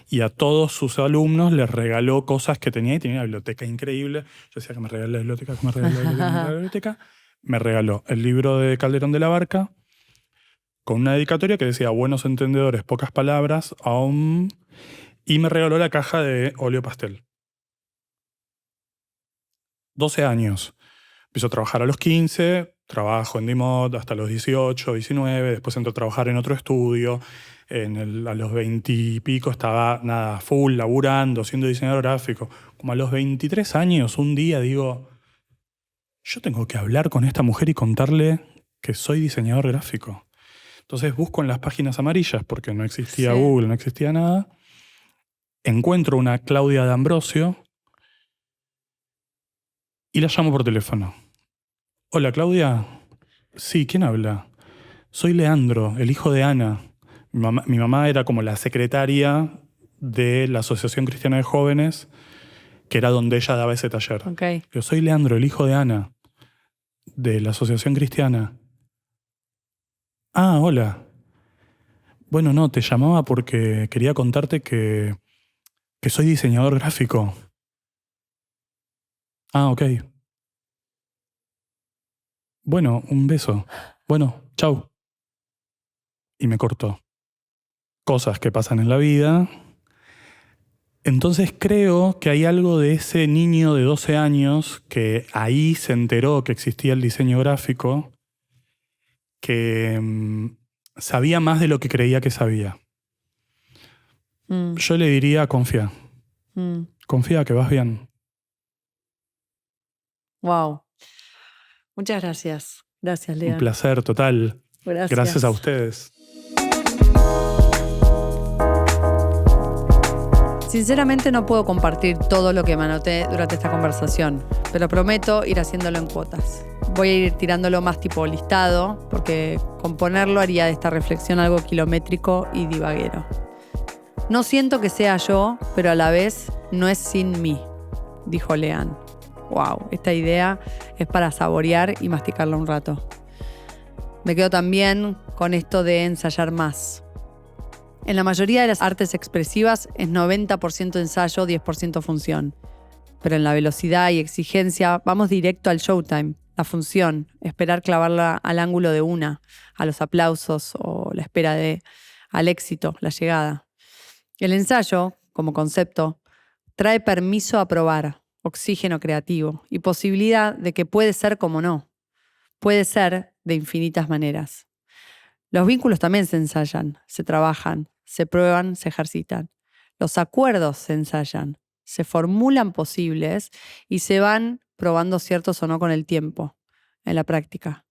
y a todos sus alumnos les regaló cosas que tenía. Y tenía una biblioteca increíble. Yo decía que me regaló la biblioteca, que me regaló la biblioteca, que me regaló la biblioteca. Me regaló el libro de Calderón de la Barca con una dedicatoria que decía buenos entendedores, pocas palabras, aún... Y me regaló la caja de óleo pastel. 12 años. Empiezo a trabajar a los 15, trabajo en DIMOT hasta los 18, 19, después entro a trabajar en otro estudio. A los 20 y pico estaba full, laburando, siendo diseñador gráfico. Como a los 23 años, un día digo, yo tengo que hablar con esta mujer y contarle que soy diseñador gráfico. Entonces busco en las páginas amarillas, porque no existía Google, no existía nada. Encuentro una Claudia D'Ambrosio y la llamo por teléfono. Hola, Claudia. Sí, ¿quién habla? Soy Leandro, el hijo de Ana. Mi mamá era como la secretaria de la Asociación Cristiana de Jóvenes, que era donde ella daba ese taller. Okay. Yo soy Leandro, el hijo de Ana, de la Asociación Cristiana. Ah, hola. Bueno, no, te llamaba porque quería contarte que soy diseñador gráfico. Ah, ok. Bueno, un beso. Bueno, chau. Y me cortó. Cosas que pasan en la vida. Entonces creo que hay algo de ese niño de 12 años que ahí se enteró que existía el diseño gráfico, que sabía más de lo que creía que sabía. Yo le diría, confía. Confía que vas bien. Wow. Muchas gracias. Gracias, Lea. Un placer total. Gracias a ustedes. Sinceramente no puedo compartir todo lo que me anoté durante esta conversación, pero prometo ir haciéndolo en cuotas. Voy a ir tirándolo más tipo listado, porque componerlo haría de esta reflexión algo kilométrico y divaguero. No siento que sea yo, pero a la vez no es sin mí, dijo Lean. Wow, esta idea es para saborear y masticarla un rato. Me quedo también con esto de ensayar más. En la mayoría de las artes expresivas es 90% ensayo, 10% función. Pero en la velocidad y exigencia vamos directo al showtime, la función, esperar clavarla al ángulo de una, a los aplausos o la espera al éxito, la llegada. El ensayo, como concepto, trae permiso a probar, oxígeno creativo y posibilidad de que puede ser como no. Puede ser de infinitas maneras. Los vínculos también se ensayan, se trabajan, se prueban, se ejercitan. Los acuerdos se ensayan, se formulan posibles y se van probando ciertos o no con el tiempo, en la práctica.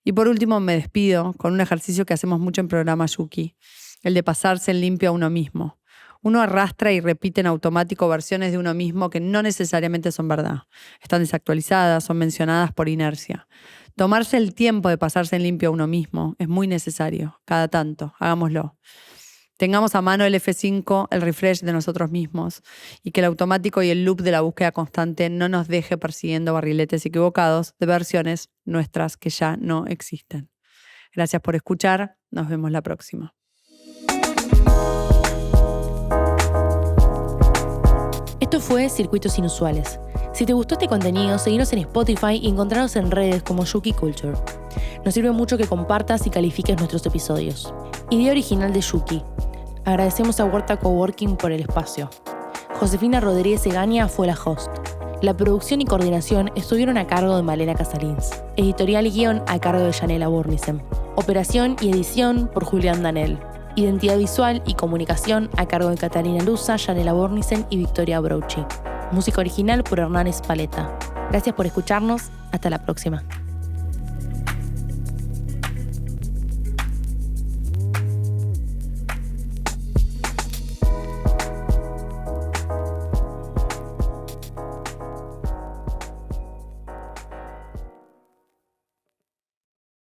Y por último me despido con un ejercicio que hacemos mucho en programa Yuki, el de pasarse en limpio a uno mismo. Uno arrastra y repite en automático versiones de uno mismo que no necesariamente son verdad. Están desactualizadas, son mencionadas por inercia. Tomarse el tiempo de pasarse en limpio a uno mismo es muy necesario, cada tanto, hagámoslo. Tengamos a mano el F5, el refresh de nosotros mismos, y que el automático y el loop de la búsqueda constante no nos deje persiguiendo barriletes equivocados de versiones nuestras que ya no existen. Gracias por escuchar, nos vemos la próxima. Esto fue Circuitos Inusuales. Si te gustó este contenido, seguinos en Spotify y encontrarnos en redes como Yuki Culture. Nos sirve mucho que compartas y califiques nuestros episodios. Idea original de Yuki. Agradecemos a Huerta Coworking por el espacio. Josefina Rodríguez Egaña fue la host. La producción y coordinación estuvieron a cargo de Malena Casalins. Editorial y guión a cargo de Yanela Bornisen. Operación y edición por Julián Danel. Identidad visual y comunicación a cargo de Catalina Luza, Yanela Bornisen y Victoria Brauchi. Música original por Hernán Espaleta. Gracias por escucharnos. Hasta la próxima.